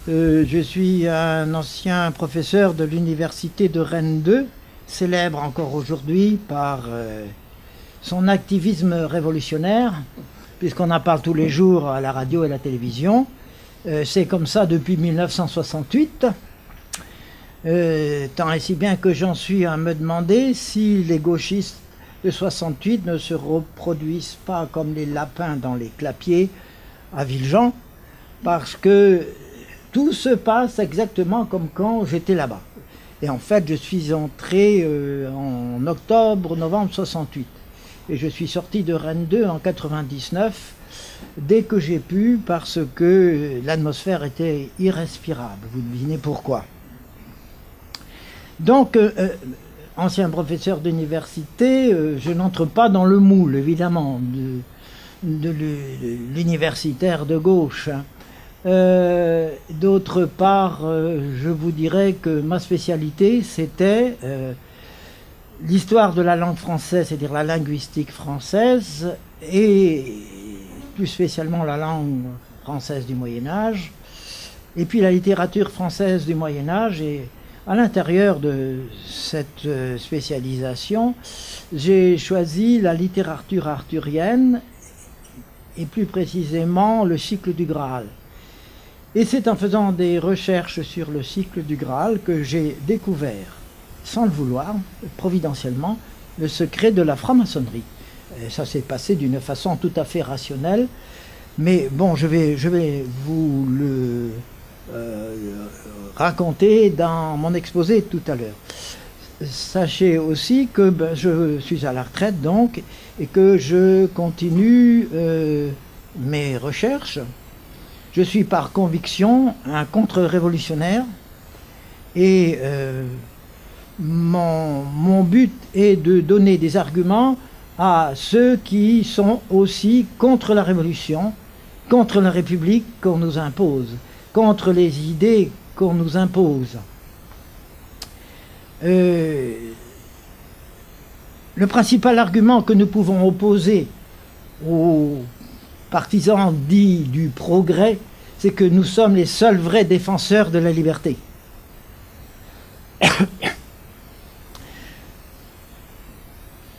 Je suis un ancien professeur de l'université de Rennes 2, célèbre encore aujourd'hui par son activisme révolutionnaire, puisqu'on en parle tous les jours à la radio et à la télévision. C'est comme ça depuis 1968, tant et si bien que j'en suis à me demander si les gauchistes de 68 ne se reproduisent pas comme les lapins dans les clapiers à Villejean, parce que tout se passe exactement comme quand j'étais là-bas. Et en fait, je suis entré en octobre-novembre 68. Et je suis sorti de Rennes 2 en 99, dès que j'ai pu, parce que l'atmosphère était irrespirable. Vous devinez pourquoi. Donc, ancien professeur d'université, je n'entre pas dans le moule, évidemment, de l'universitaire de gauche. D'autre part, je vous dirais que ma spécialité, c'était l'histoire de la langue française, c'est-à-dire la linguistique française, et plus spécialement la langue française du Moyen-Âge, et puis la littérature française du Moyen-Âge. Et à l'intérieur de cette spécialisation, j'ai choisi la littérature arthurienne, et plus précisément le cycle du Graal. Et c'est en faisant des recherches sur le cycle du Graal que j'ai découvert, sans le vouloir, providentiellement, le secret de la franc-maçonnerie. Et ça s'est passé d'une façon tout à fait rationnelle, mais bon, je vais vous le raconter dans mon exposé tout à l'heure. Sachez aussi que je suis à la retraite donc, et que je continue mes recherches. Je suis par conviction un contre-révolutionnaire, et mon but est de donner des arguments à ceux qui sont aussi contre la révolution, contre la République qu'on nous impose, contre les idées qu'on nous impose. Le principal argument que nous pouvons opposer aux partisans dits du progrès, c'est que nous sommes les seuls vrais défenseurs de la liberté.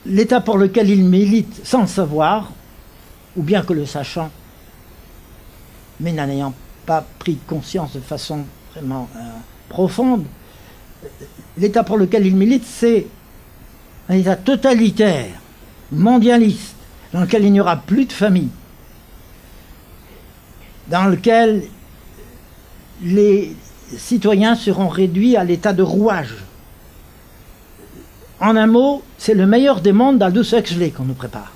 L'État pour lequel ils militent sans le savoir, ou bien que le sachant, mais n'en ayant pas pris conscience de façon vraiment profonde, l'État pour lequel ils militent, c'est un État totalitaire, mondialiste, dans lequel il n'y aura plus de famille, dans lequel les citoyens seront réduits à l'état de rouage. En un mot, c'est le meilleur des mondes d'Aldous Huxley qu'on nous prépare,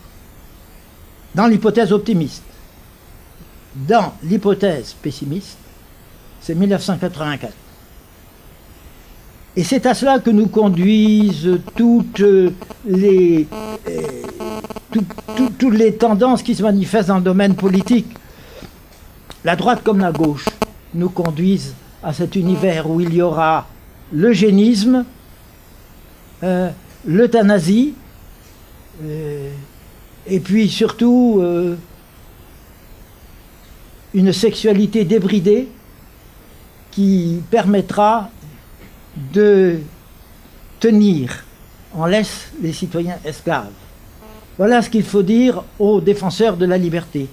dans l'hypothèse optimiste. Dans l'hypothèse pessimiste, c'est 1984. Et c'est à cela que nous conduisent toutes les tendances qui se manifestent dans le domaine politique. La droite comme la gauche nous conduisent à cet univers où il y aura l'eugénisme, l'euthanasie, et puis surtout une sexualité débridée qui permettra de tenir en laisse les citoyens esclaves. Voilà ce qu'il faut dire aux défenseurs de la liberté.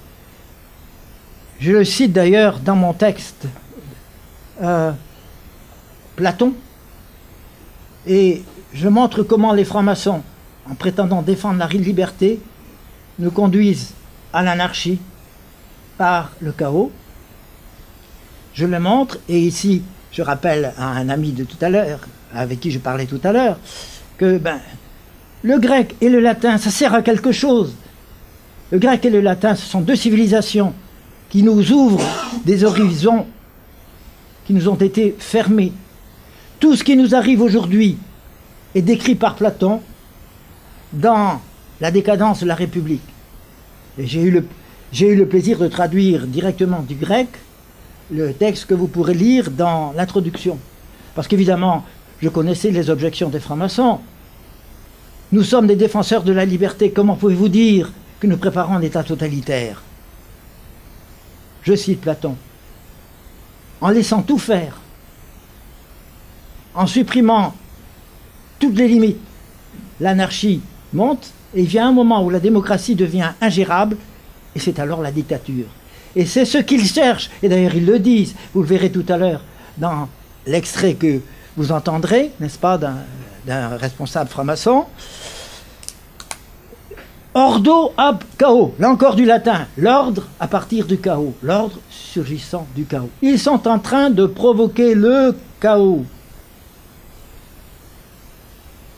Je le cite d'ailleurs dans mon texte, Platon, et je montre comment les francs-maçons, en prétendant défendre la liberté, nous conduisent à l'anarchie par le chaos. Je le montre, et ici je rappelle à un ami de tout à l'heure, avec qui je parlais tout à l'heure, que le grec et le latin, ça sert à quelque chose. Le grec et le latin, ce sont deux civilisations qui nous ouvrent des horizons qui nous ont été fermés. Tout ce qui nous arrive aujourd'hui est décrit par Platon dans La décadence de la République. Et j'ai eu le plaisir de traduire directement du grec le texte que vous pourrez lire dans l'introduction. Parce qu'évidemment, je connaissais les objections des francs-maçons. Nous sommes des défenseurs de la liberté. Comment pouvez-vous dire que nous préparons un État totalitaire? Je cite Platon. en laissant tout faire, en supprimant toutes les limites, l'anarchie monte et il vient un moment où la démocratie devient ingérable et c'est alors la dictature. Et c'est ce qu'ils cherchent, et d'ailleurs ils le disent, vous le verrez tout à l'heure dans l'extrait que vous entendrez, n'est-ce pas, d'un responsable franc-maçon. Ordo ab chaos, là encore du latin, l'ordre à partir du chaos, l'ordre surgissant du chaos. Ils sont en train de provoquer le chaos.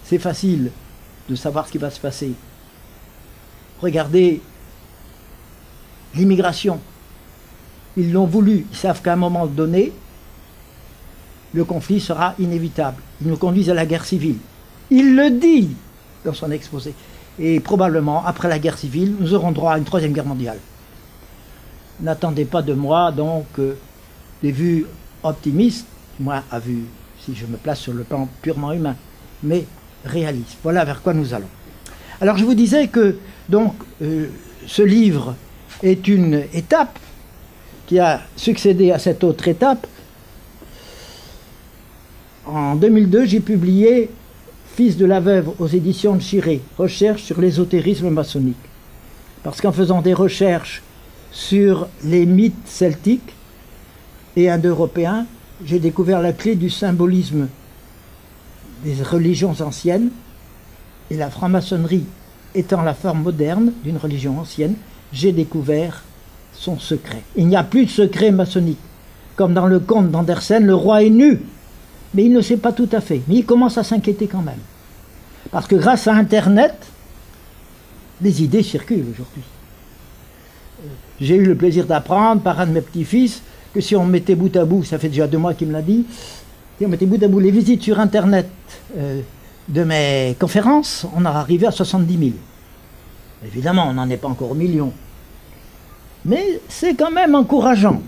C'est facile de savoir ce qui va se passer. Regardez l'immigration. Ils l'ont voulu, ils savent qu'à un moment donné, le conflit sera inévitable. Ils nous conduisent à la guerre civile. Il le dit dans son exposé. Et probablement, après la guerre civile, nous aurons droit à une troisième guerre mondiale. N'attendez pas de moi, donc, des vues optimistes, moi, à vue, si je me place sur le plan purement humain, mais réaliste. Voilà vers quoi nous allons. Alors, je vous disais que, donc, ce livre est une étape qui a succédé à cette autre étape. En 2002, j'ai publié Fils de la veuve aux éditions de Chiré, recherche sur l'ésotérisme maçonnique. Parce qu'en faisant des recherches sur les mythes celtiques et indo-européens, j'ai découvert la clé du symbolisme des religions anciennes, et la franc-maçonnerie étant la forme moderne d'une religion ancienne, j'ai découvert son secret. Il n'y a plus de secret maçonnique. Comme dans le conte d'Andersen, le roi est nu, mais il ne sait pas tout à fait. Mais il commence à s'inquiéter quand même. Parce que grâce à Internet, les idées circulent aujourd'hui. J'ai eu le plaisir d'apprendre par un de mes petits-fils que si on mettait bout à bout, ça fait déjà 2 mois qu'il me l'a dit, si on mettait bout à bout les visites sur Internet de mes conférences, on arrivé à 70 000. Évidemment, on n'en est pas encore au million. Mais c'est quand même encourageant.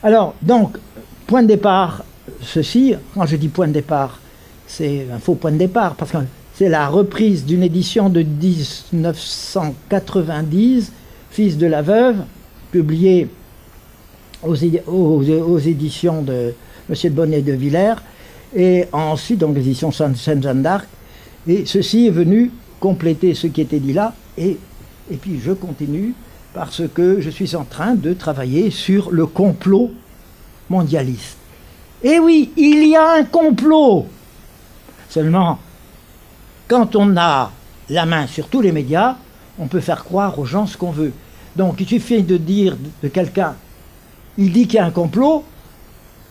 Alors, donc, point de départ, ceci, quand je dis point de départ, c'est un faux point de départ, parce que c'est la reprise d'une édition de 1990, Fils de la veuve, publiée aux éditions de M. de Bonnet de Villers, et ensuite, donc, les éditions Sainte-Jeanne d'Arc, et ceci est venu compléter ce qui était dit là, et puis je continue, parce que je suis en train de travailler sur le complot mondialiste. Et oui, il y a un complot. Seulement, quand on a la main sur tous les médias, on peut faire croire aux gens ce qu'on veut. Donc il suffit de dire de quelqu'un, il dit qu'il y a un complot,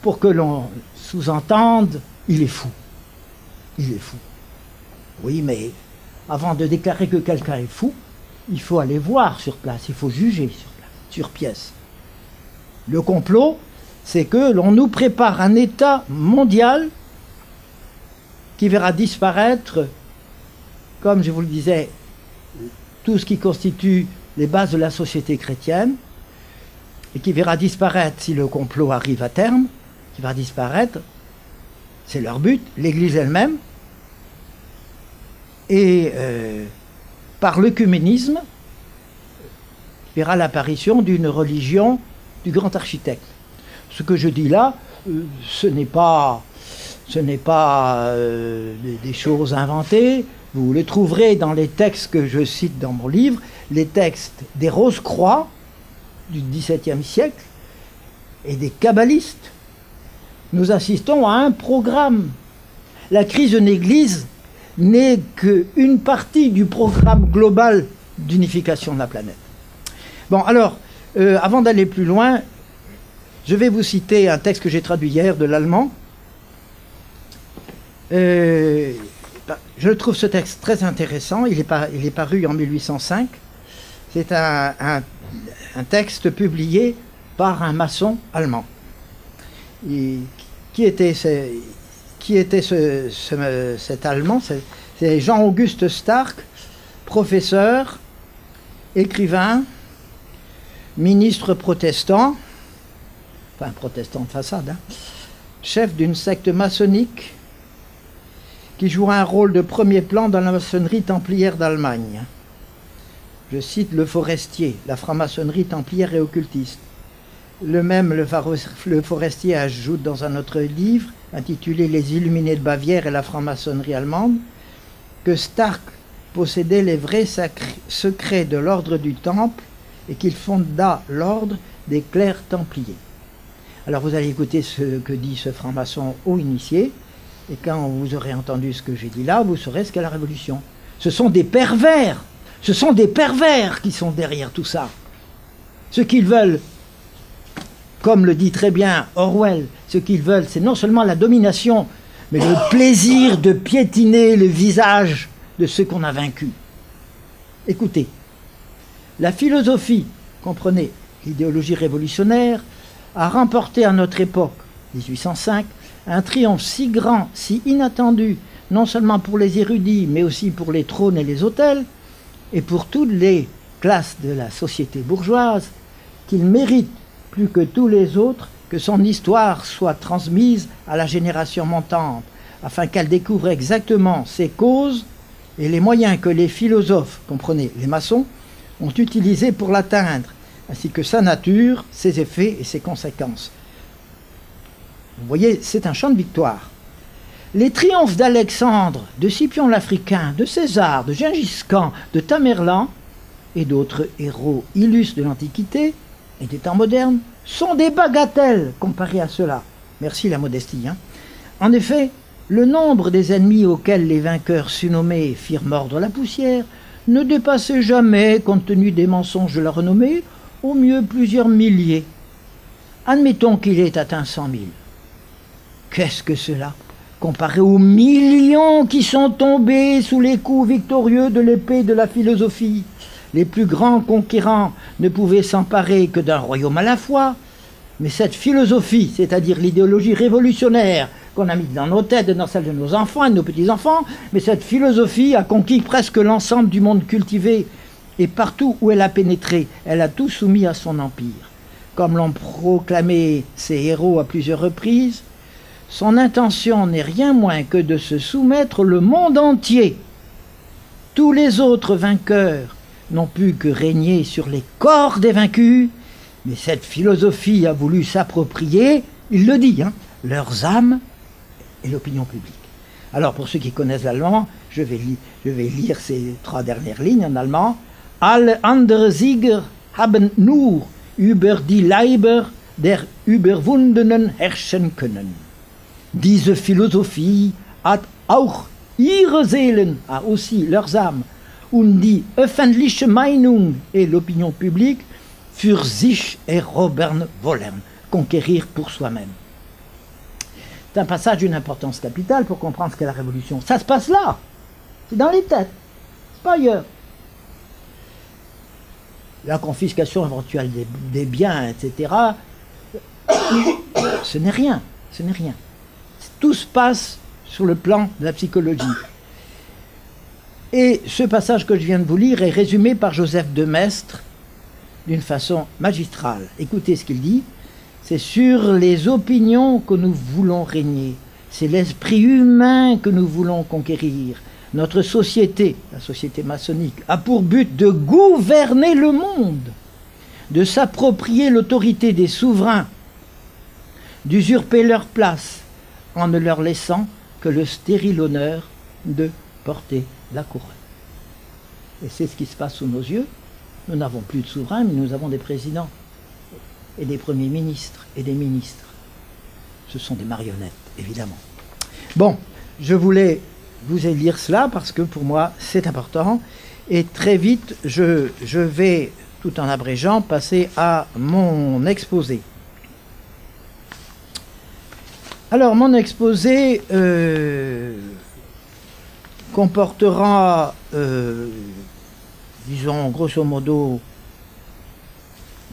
pour que l'on sous-entende, il est fou. Il est fou. Oui, mais avant de déclarer que quelqu'un est fou, il faut aller voir sur place, il faut juger sur place, sur pièce. Le complot, c'est que l'on nous prépare un État mondial qui verra disparaître, comme je vous le disais, tout ce qui constitue les bases de la société chrétienne, et qui verra disparaître, si le complot arrive à terme, qui va disparaître, c'est leur but, l'Église elle-même, et par l'œcuménisme, verra l'apparition d'une religion du grand architecte. Ce que je dis là, ce n'est pas des choses inventées. Vous les trouverez dans les textes que je cite dans mon livre, les textes des Rose-Croix du XVIIe siècle et des kabbalistes. Nous assistons à un programme. La crise d'une Église n'est qu'une partie du programme global d'unification de la planète. Bon, alors, avant d'aller plus loin, je vais vous citer un texte que j'ai traduit hier de l'allemand. Je trouve ce texte très intéressant. Il est paru en 1805. C'est un texte publié par un maçon allemand. Qui était cet Allemand? C'est Jean-Auguste Stark, professeur, écrivain, ministre protestant, enfin protestant de façade, hein, chef d'une secte maçonnique qui joue un rôle de premier plan dans la maçonnerie templière d'Allemagne. Je cite le Forestier, la franc-maçonnerie templière et occultiste. Le Forestier ajoute dans un autre livre, intitulé Les Illuminés de Bavière et la franc-maçonnerie allemande, que Stark possédait les vrais secrets de l'ordre du Temple et qu'il fonda l'ordre des clercs templiers. Alors vous allez écouter ce que dit ce franc-maçon haut initié, et quand vous aurez entendu ce que j'ai dit là, vous saurez ce qu'est la Révolution. Ce sont des pervers, qui sont derrière tout ça. Ce qu'ils veulent, comme le dit très bien Orwell, ce qu'ils veulent, c'est non seulement la domination, mais le plaisir de piétiner le visage de ceux qu'on a vaincus. Écoutez, la philosophie, comprenez, l'idéologie révolutionnaire, a remporté à notre époque, 1805, un triomphe si grand, si inattendu, non seulement pour les érudits, mais aussi pour les trônes et les hôtels, et pour toutes les classes de la société bourgeoise, qu'il mérite plus que tous les autres que son histoire soit transmise à la génération montante, afin qu'elle découvre exactement ses causes et les moyens que les philosophes, comprenez, les maçons, ont utilisés pour l'atteindre, ainsi que sa nature, ses effets et ses conséquences. Vous voyez, c'est un champ de victoire. Les triomphes d'Alexandre, de Scipion l'Africain, de César, de Gengis Khan, de Tamerlan et d'autres héros illustres de l'Antiquité et des temps modernes sont des bagatelles comparés à cela. Merci la modestie. En effet, le nombre des ennemis auxquels les vainqueurs surnommés firent mordre la poussière ne dépassait jamais, compte tenu des mensonges de la renommée, au mieux plusieurs milliers. Admettons qu'il ait atteint 100 000. Qu'est-ce que cela, comparé aux millions qui sont tombés sous les coups victorieux de l'épée de la philosophie? Les plus grands conquérants ne pouvaient s'emparer que d'un royaume à la fois, mais cette philosophie, c'est-à-dire l'idéologie révolutionnaire qu'on a mise dans nos têtes et dans celle de nos enfants et de nos petits-enfants, mais cette philosophie a conquis presque l'ensemble du monde cultivé, et partout où elle a pénétré, elle a tout soumis à son empire. Comme l'ont proclamé ses héros à plusieurs reprises, son intention n'est rien moins que de se soumettre le monde entier. Tous les autres vainqueurs n'ont pu que régner sur les corps des vaincus, mais cette philosophie a voulu s'approprier, il le dit, leurs âmes et l'opinion publique. Alors pour ceux qui connaissent l'allemand, je vais lire ces 3 dernières lignes en allemand. Alle andere Sieger haben nur über die Leiber der Überwundenen herrschen können. Diese Philosophie hat auch ihre Seelen, a aussi leurs âmes, und die öffentliche Meinung et l'opinion publique für sich erobern wollen, conquérir pour soi-même. C'est un passage d'une importance capitale pour comprendre ce qu'est la révolution. Ça se passe là, c'est dans les têtes, c'est pas ailleurs. La confiscation éventuelle des biens, etc., ce n'est rien, ce n'est rien. Tout se passe sur le plan de la psychologie. Et ce passage que je viens de vous lire est résumé par Joseph de Maistre d'une façon magistrale. Écoutez ce qu'il dit. C'est sur les opinions que nous voulons régner. C'est l'esprit humain que nous voulons conquérir. Notre société, la société maçonnique, a pour but de gouverner le monde, de s'approprier l'autorité des souverains, d'usurper leur place, en ne leur laissant que le stérile honneur de porter la couronne. Et c'est ce qui se passe sous nos yeux. Nous n'avons plus de souverains, mais nous avons des présidents, et des premiers ministres, et des ministres. Ce sont des marionnettes, évidemment. Bon, je voulais vous lire cela, parce que pour moi, c'est important. Et très vite, je vais, tout en abrégeant, passer à mon exposé. Alors, mon exposé comportera, disons, grosso modo,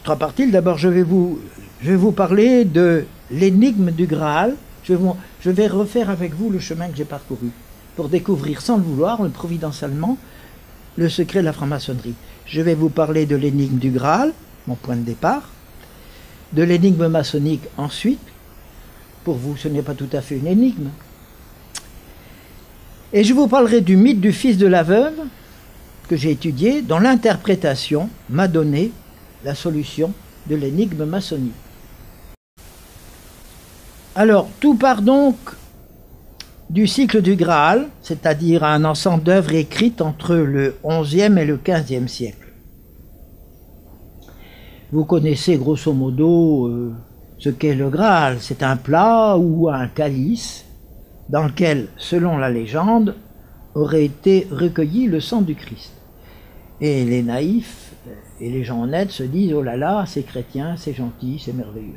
3 parties. D'abord, je vais vous parler de l'énigme du Graal. Je vais refaire avec vous le chemin que j'ai parcouru pour découvrir, sans le vouloir, providentiellement, le secret de la franc-maçonnerie. Je vais vous parler de l'énigme du Graal, mon point de départ, de l'énigme maçonnique ensuite. Pour vous, ce n'est pas tout à fait une énigme. Et je vous parlerai du mythe du fils de la veuve, que j'ai étudié, dont l'interprétation m'a donné la solution de l'énigme maçonnique. Alors, tout part donc du cycle du Graal, c'est-à-dire un ensemble d'œuvres écrites entre le XIe et le XVe siècle. Vous connaissez grosso modo ce qu'est le Graal. C'est un plat ou un calice dans lequel, selon la légende, aurait été recueilli le sang du Christ. Et les naïfs et les gens honnêtes se disent « Oh là là, c'est chrétien, c'est gentil, c'est merveilleux ».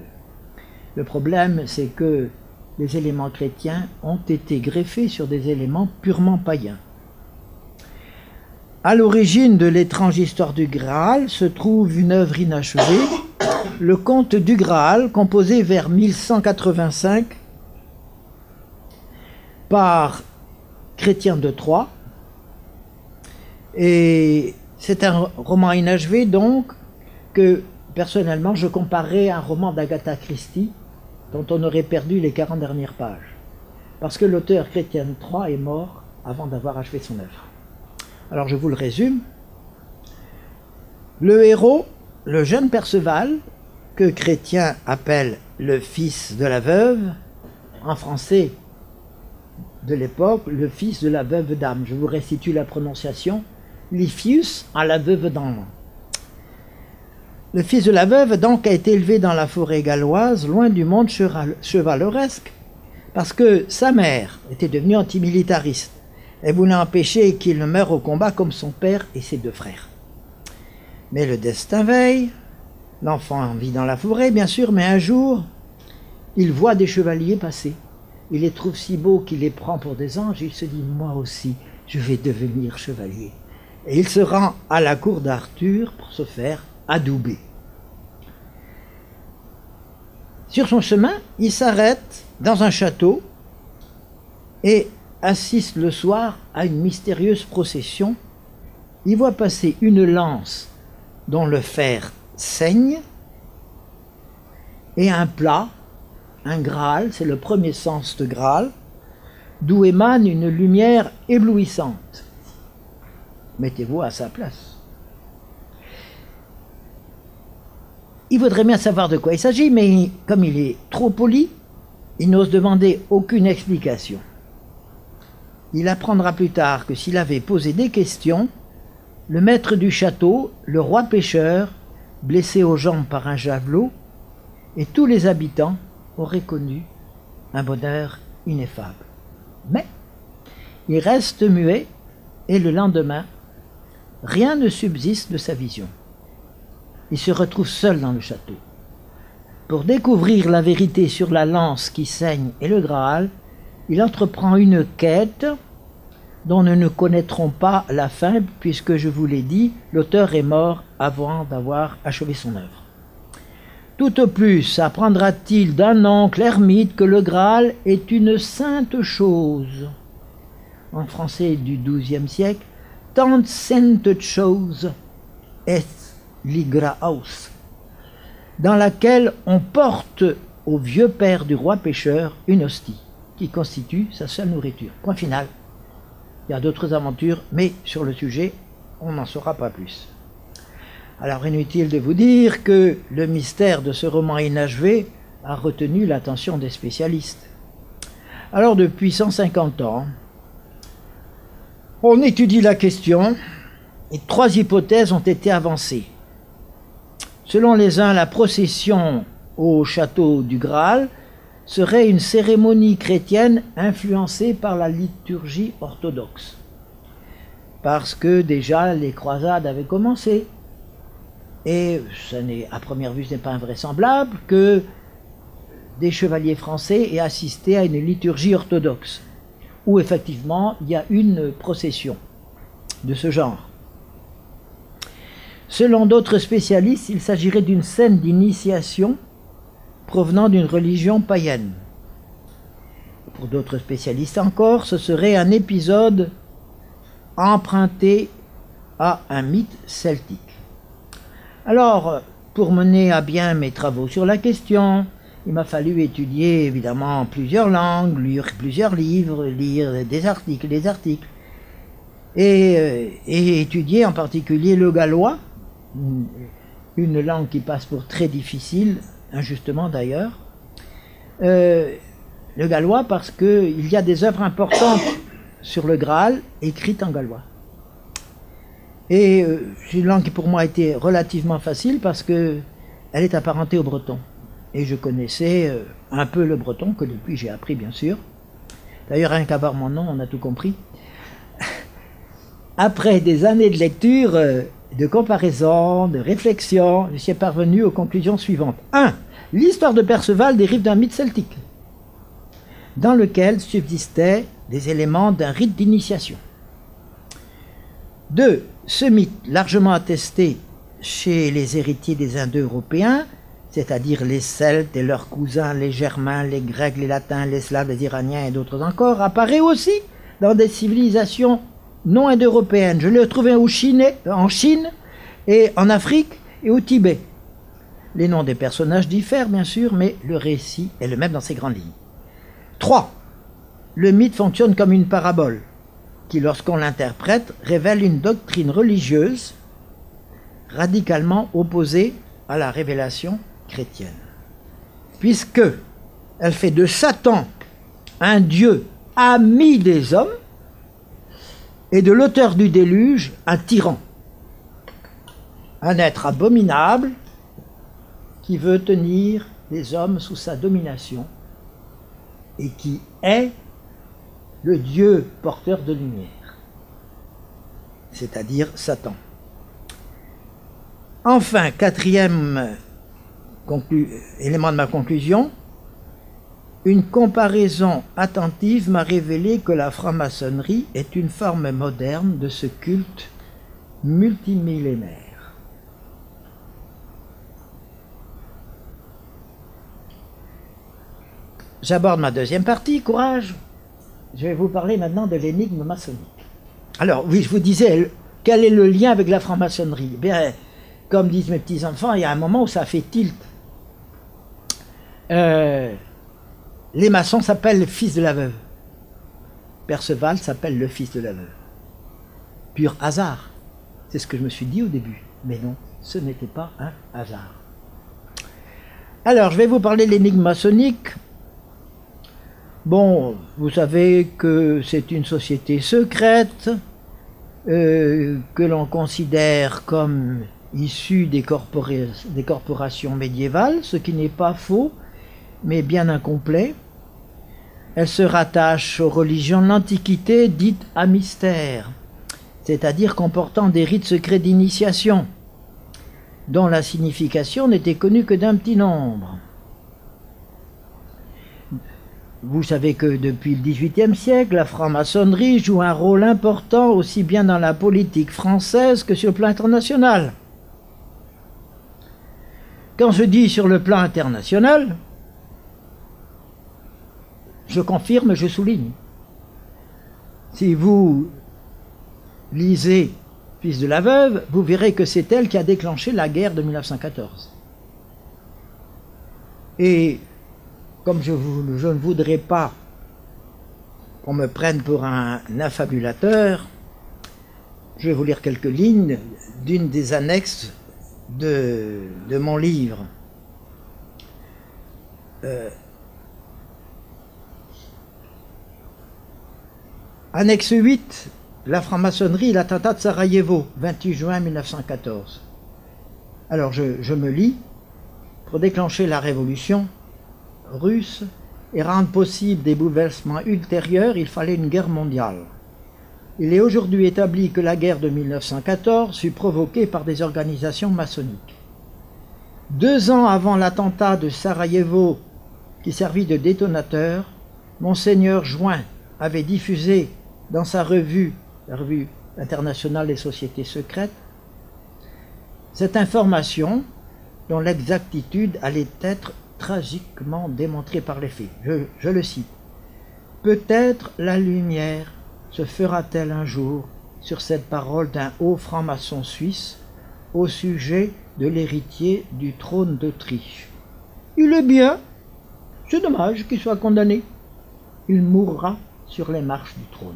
Le problème, c'est que les éléments chrétiens ont été greffés sur des éléments purement païens. À l'origine de l'étrange histoire du Graal se trouve une œuvre inachevée, le Conte du Graal, composé vers 1185 par Chrétien de Troyes. Et c'est un roman inachevé, donc, que personnellement je comparais à un roman d'Agatha Christie, dont on aurait perdu les 40 dernières pages. Parce que l'auteur Chrétien de Troyes est mort avant d'avoir achevé son œuvre. Alors je vous le résume. Le héros, le jeune Perceval, que Chrétien appelle le fils de la veuve, en français de l'époque, le fils de la veuve d'âme. Je vous restitue la prononciation. Liphius à la veuve d'âme. Le fils de la veuve donc a été élevé dans la forêt galloise, loin du monde chevaleresque, parce que sa mère était devenue antimilitariste. Elle voulait empêcher qu'il ne meure au combat comme son père et ses deux frères. Mais le destin veille. L'enfant vit dans la forêt, bien sûr, mais un jour, il voit des chevaliers passer. Il les trouve si beaux qu'il les prend pour des anges. Il se dit « Moi aussi, je vais devenir chevalier ». Et il se rend à la cour d'Arthur pour se faire adouber. Sur son chemin, il s'arrête dans un château et assiste le soir à une mystérieuse procession. Il voit passer une lance dont le fer saigne et un plat, un Graal, c'est le premier sens de Graal, d'où émane une lumière éblouissante. Mettez-vous à sa place. Il voudrait bien savoir de quoi il s'agit, mais comme il est trop poli, il n'ose demander aucune explication. Il apprendra plus tard que s'il avait posé des questions, le maître du château, le roi pêcheur, blessé aux jambes par un javelot, et tous les habitants auraient connu un bonheur ineffable. Mais il reste muet, et le lendemain, rien ne subsiste de sa vision. Il se retrouve seul dans le château. Pour découvrir la vérité sur la lance qui saigne et le Graal, il entreprend une quête dont nous ne connaîtrons pas la fin, puisque je vous l'ai dit, l'auteur est mort avant d'avoir achevé son œuvre. Tout au plus apprendra-t-il d'un oncle ermite que le Graal est une sainte chose. En français du XIIe siècle, tant sainte chose est l'Igrahaus, dans laquelle on porte au vieux père du roi pêcheur une hostie, qui constitue sa seule nourriture. Point final. Il y a d'autres aventures, mais sur le sujet, on n'en saura pas plus. Alors inutile de vous dire que le mystère de ce roman inachevé a retenu l'attention des spécialistes. Alors depuis 150 ans, on étudie la question et 3 hypothèses ont été avancées. Selon les uns, la procession au château du Graal serait une cérémonie chrétienne influencée par la liturgie orthodoxe. Parce que déjà les croisades avaient commencé. Et à première vue, ce n'est pas invraisemblable que des chevaliers français aient assisté à une liturgie orthodoxe, où effectivement il y a une procession de ce genre. Selon d'autres spécialistes, il s'agirait d'une scène d'initiation provenant d'une religion païenne. Pour d'autres spécialistes encore, ce serait un épisode emprunté à un mythe celtique. Alors, pour mener à bien mes travaux sur la question, il m'a fallu étudier évidemment plusieurs langues, lire plusieurs livres, lire des articles, et étudier en particulier le gallois, une langue qui passe pour très difficile, injustement d'ailleurs, le gallois parce qu'il y a des œuvres importantes sur le Graal écrites en gallois. Et c'est une langue qui pour moi a été relativement facile parce qu'elle est apparentée au breton. Et je connaissais un peu le breton, que depuis j'ai appris bien sûr. D'ailleurs, rien qu'à voir mon nom, on a tout compris. Après des années de lecture, de comparaison, de réflexion, je suis parvenu aux conclusions suivantes. 1. L'histoire de Perceval dérive d'un mythe celtique, dans lequel subsistaient des éléments d'un rite d'initiation. 2. Ce mythe, largement attesté chez les héritiers des Indo-Européens, c'est-à-dire les Celtes et leurs cousins, les Germains, les Grecs, les Latins, les Slaves, les Iraniens et d'autres encore, apparaît aussi dans des civilisations non indo-européennes. Je l'ai trouvé en Chine et en Afrique et au Tibet. Les noms des personnages diffèrent bien sûr, mais le récit est le même dans ses grandes lignes. 3. Le mythe fonctionne comme une parabole qui, lorsqu'on l'interprète, révèle une doctrine religieuse radicalement opposée à la révélation chrétienne, puisque elle fait de Satan un dieu ami des hommes et de l'auteur du déluge un tyran, un être abominable qui veut tenir les hommes sous sa domination et qui est le Dieu porteur de lumière, c'est-à-dire Satan. Enfin, quatrième élément de ma conclusion, une comparaison attentive m'a révélé que la franc-maçonnerie est une forme moderne de ce culte multimillénaire. J'aborde ma deuxième partie, courage. Je vais vous parler maintenant de l'énigme maçonnique. Alors, oui, je vous disais, quel est le lien avec la franc-maçonnerie? Bien, comme disent mes petits-enfants, il y a un moment où ça fait tilt. Les maçons s'appellent le fils de la veuve. Perceval s'appelle le fils de la veuve. Pur hasard. C'est ce que je me suis dit au début. Mais non, ce n'était pas un hasard. Alors, je vais vous parler de l'énigme maçonnique. Bon, vous savez que c'est une société secrète, que l'on considère comme issue des corporations médiévales, ce qui n'est pas faux, mais bien incomplet. Elle se rattache aux religions de l'Antiquité dites à mystère, c'est-à-dire comportant des rites secrets d'initiation, dont la signification n'était connue que d'un petit nombre. Vous savez que depuis le XVIIIe siècle, la franc-maçonnerie joue un rôle important aussi bien dans la politique française que sur le plan international. Quand je dis sur le plan international, je confirme, je souligne. Si vous lisez Fils de la veuve, vous verrez que c'est elle qui a déclenché la guerre de 1914. Et comme je ne voudrais pas qu'on me prenne pour un affabulateur, je vais vous lire quelques lignes d'une des annexes de mon livre. Annexe 8, la franc-maçonnerie et l'attentat de Sarajevo, 28 juin 1914. Alors je me lis. Pour déclencher la révolution russe et rendre possible des bouleversements ultérieurs, il fallait une guerre mondiale. Il est aujourd'hui établi que la guerre de 1914 fut provoquée par des organisations maçonniques. 2 ans avant l'attentat de Sarajevo, qui servit de détonateur, Monseigneur Join avait diffusé dans sa revue, la revue internationale des sociétés secrètes, cette information dont l'exactitude allait être tragiquement démontrée par les faits. Je le cite. « Peut-être la lumière se fera-t-elle un jour sur cette parole d'un haut franc-maçon suisse au sujet de l'héritier du trône d'Autriche. Il est bien, c'est dommage qu'il soit condamné. Il mourra sur les marches du trône. »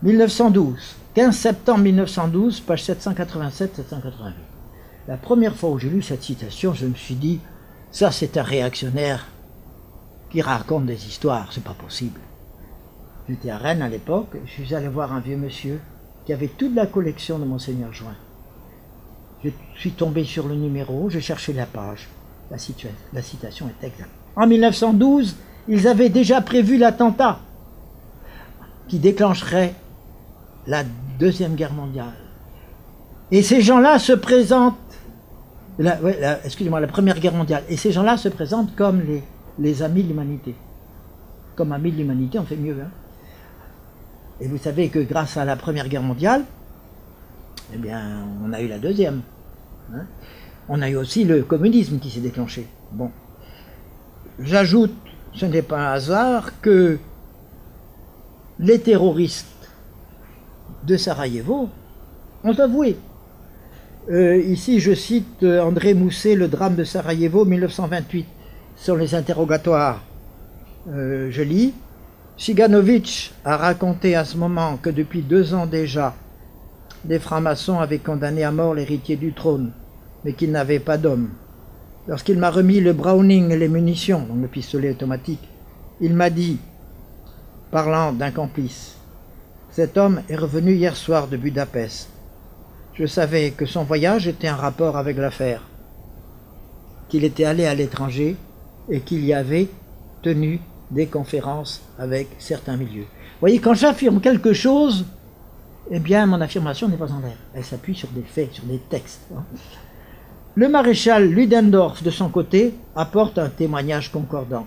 1912, 15 septembre 1912, page 787-788. La première fois où j'ai lu cette citation, je me suis dit, Ça, c'est un réactionnaire qui raconte des histoires, c'est pas possible. J'étais à Rennes à l'époque, je suis allé voir un vieux monsieur qui avait toute la collection de Monseigneur Join. Je suis tombé sur le numéro, je cherchais la page. La citation est exacte. En 1912, ils avaient déjà prévu l'attentat qui déclencherait la Deuxième Guerre mondiale. Et ces gens-là se présentent, excusez-moi, la Première Guerre mondiale, et ces gens-là se présentent comme les amis de l'humanité. Comme amis de l'humanité, on fait mieux. Hein. Et vous savez que grâce à la Première Guerre mondiale, eh bien, on a eu la deuxième. Hein. On a eu aussi le communisme qui s'est déclenché. Bon. J'ajoute, ce n'est pas un hasard, que les terroristes de Sarajevo ont avoué. Ici, je cite André Mousset, Le drame de Sarajevo, 1928. Sur les interrogatoires, je lis. Ciganovic a raconté à ce moment que depuis 2 ans déjà, les francs-maçons avaient condamné à mort l'héritier du trône, mais qu'il n'avait pas d'homme. Lorsqu'il m'a remis le Browning et les munitions, donc le pistolet automatique, il m'a dit, parlant d'un complice, « Cet homme est revenu hier soir de Budapest. Je savais que son voyage était en rapport avec l'affaire, qu'il était allé à l'étranger et qu'il y avait tenu des conférences avec certains milieux. » Vous voyez, quand j'affirme quelque chose, eh bien, mon affirmation n'est pas en l'air. Elle s'appuie sur des faits, sur des textes. Hein. Le maréchal Ludendorff, de son côté, apporte un témoignage concordant.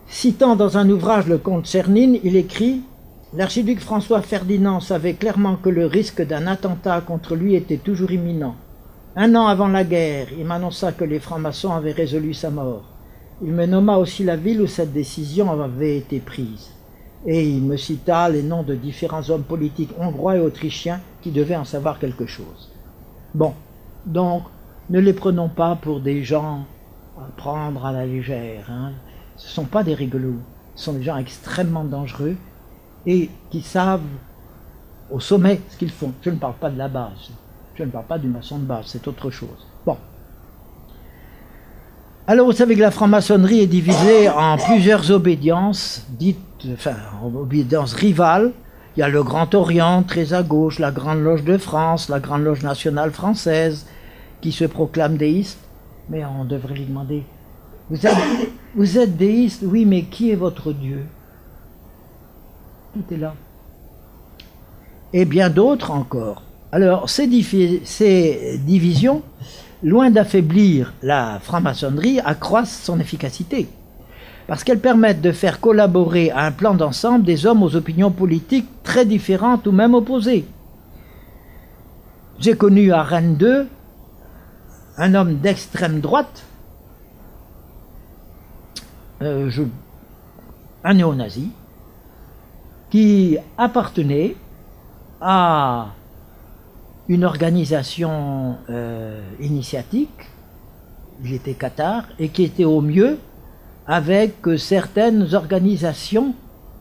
Citant dans un ouvrage le comte Czernin, il écrit « L'archiduc François Ferdinand savait clairement que le risque d'un attentat contre lui était toujours imminent. 1 an avant la guerre, il m'annonça que les francs-maçons avaient résolu sa mort. Il me nomma aussi la ville où cette décision avait été prise. Et il me cita les noms de différents hommes politiques hongrois et autrichiens qui devaient en savoir quelque chose. » Bon, donc, ne les prenons pas pour des gens à prendre à la légère. Hein. Ce ne sont pas des rigolos, ce sont des gens extrêmement dangereux et qui savent au sommet ce qu'ils font. Je ne parle pas de la base, je ne parle pas du maçon de base, c'est autre chose. Bon. Alors vous savez que la franc-maçonnerie est divisée en plusieurs obédiences, obédiences rivales. Il y a le Grand Orient, très à gauche, la Grande Loge de France, la Grande Loge nationale française, qui se proclame déiste. Mais on devrait lui demander, vous êtes déiste, oui, mais qui est votre Dieu? Tout est là. Et bien d'autres encore. Alors, ces divisions, loin d'affaiblir la franc-maçonnerie, accroissent son efficacité, parce qu'elles permettent de faire collaborer à un plan d'ensemble des hommes aux opinions politiques très différentes ou même opposées. J'ai connu à Rennes 2 un homme d'extrême droite, un néo-nazi, qui appartenait à une organisation initiatique, il était cathare, et qui était au mieux avec certaines organisations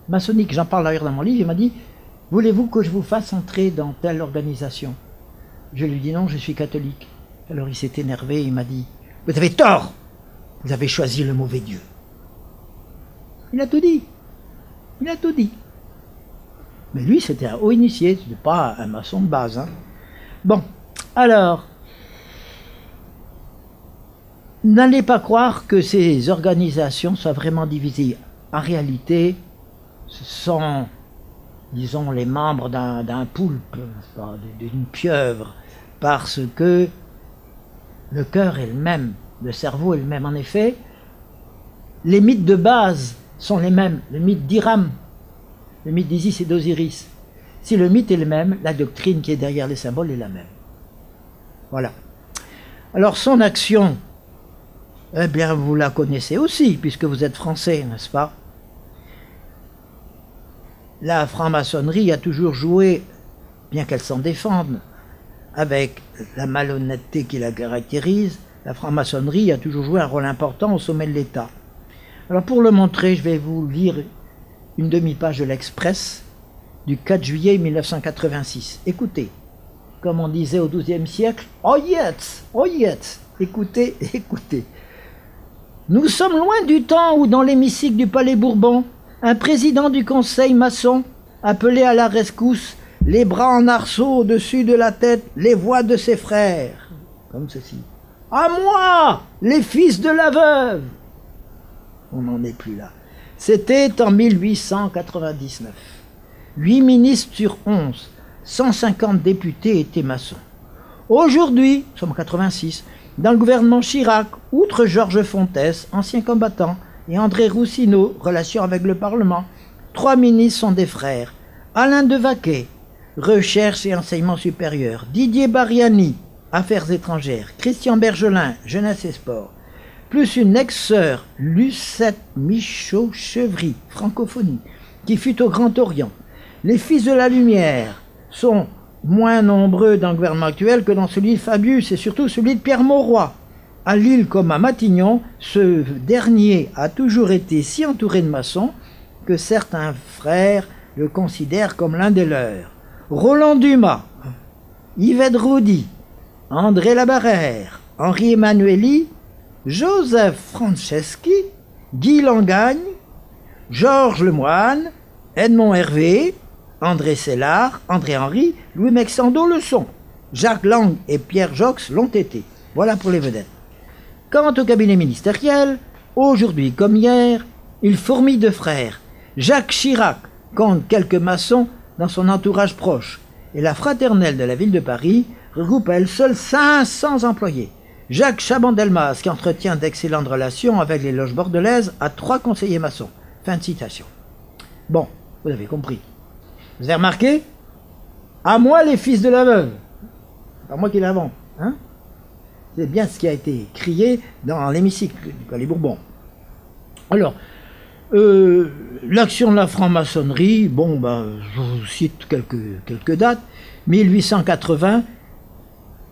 maçonniques. J'en parle d'ailleurs dans mon livre, il m'a dit « Voulez-vous que je vous fasse entrer dans telle organisation ?» Je lui ai dit « Non, je suis catholique. » Alors il s'est énervé, il m'a dit « Vous avez tort, vous avez choisi le mauvais Dieu. » Il a tout dit, il a tout dit. Mais lui, c'était un haut initié, ce n'était pas un maçon de base. Hein. Bon, alors, n'allez pas croire que ces organisations soient vraiment divisées. En réalité, ce sont, disons, les membres d'un poulpe, d'une pieuvre, parce que le cœur est le même, le cerveau est le même. En effet, les mythes de base sont les mêmes. Le mythe d'Hiram, le mythe d'Isis et d'Osiris. Si le mythe est le même, la doctrine qui est derrière les symboles est la même. Voilà. Alors son action, eh bien vous la connaissez aussi, puisque vous êtes français, n'est-ce pas? La franc-maçonnerie a toujours joué, bien qu'elle s'en défende, avec la malhonnêteté qui la caractérise, la franc-maçonnerie a toujours joué un rôle important au sommet de l'État. Alors pour le montrer, je vais vous lire une demi-page de l'Express du 4 juillet 1986. Écoutez, comme on disait au XIIe siècle, « Oh yes, oh yes !» Écoutez, écoutez. Nous sommes loin du temps où, dans l'hémicycle du Palais Bourbon, un président du conseil maçon appelait à la rescousse, les bras en arceaux au-dessus de la tête, les voix de ses frères, comme ceci. « À moi, les fils de la veuve !» On n'en est plus là. C'était en 1899. 8 ministres sur 11, 150 députés étaient maçons. Aujourd'hui, nous sommes en 86, dans le gouvernement Chirac, outre Georges Fontès, ancien combattant, et André Roussino, relation avec le Parlement, 3 ministres sont des frères. Alain Devaquet, recherche et enseignement supérieur. Didier Bariani, affaires étrangères. Christian Bergelin, jeunesse et sport. Plus une ex-sœur, Lucette Michaud-Chevry, francophonie, qui fut au Grand Orient. Les fils de la lumière sont moins nombreux dans le gouvernement actuel que dans celui de Fabius et surtout celui de Pierre Mauroy. À Lille comme à Matignon, ce dernier a toujours été si entouré de maçons que certains frères le considèrent comme l'un des leurs. Roland Dumas, Yvette Roudy, André Labarrère, Henri Emmanueli, Joseph Franceschi, Guy Langagne, Georges Lemoine, Edmond Hervé, André Sellard, André Henry, Louis Mexando le sont. Jacques Lang et Pierre Jox l'ont été. Voilà pour les vedettes. Quant au cabinet ministériel, aujourd'hui comme hier, il fourmille de frères. Jacques Chirac compte quelques maçons dans son entourage proche. Et la fraternelle de la ville de Paris regroupe à elle seule 500 employés. Jacques Chaban-Delmas, qui entretient d'excellentes relations avec les loges bordelaises, a 3 conseillers maçons. Fin de citation. Bon, vous avez compris. Vous avez remarqué? À moi les fils de la veuve. C'est pas moi qui l'invente. Hein? C'est bien ce qui a été crié dans l'hémicycle du Palais Bourbon. Alors, l'action de la franc-maçonnerie, bon, je vous cite quelques dates. 1880,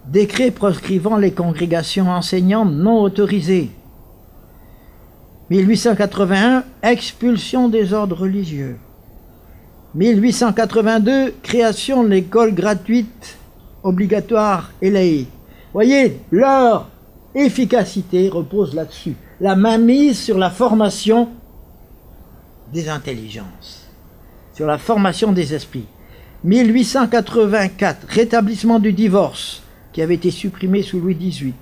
décret proscrivant les congrégations enseignantes non autorisées. 1881, expulsion des ordres religieux. 1882, création de l'école gratuite, obligatoire et laïque. Voyez, leur efficacité repose là-dessus. La mainmise sur la formation des intelligences, sur la formation des esprits. 1884, rétablissement du divorce, qui avait été supprimé sous Louis XVIII.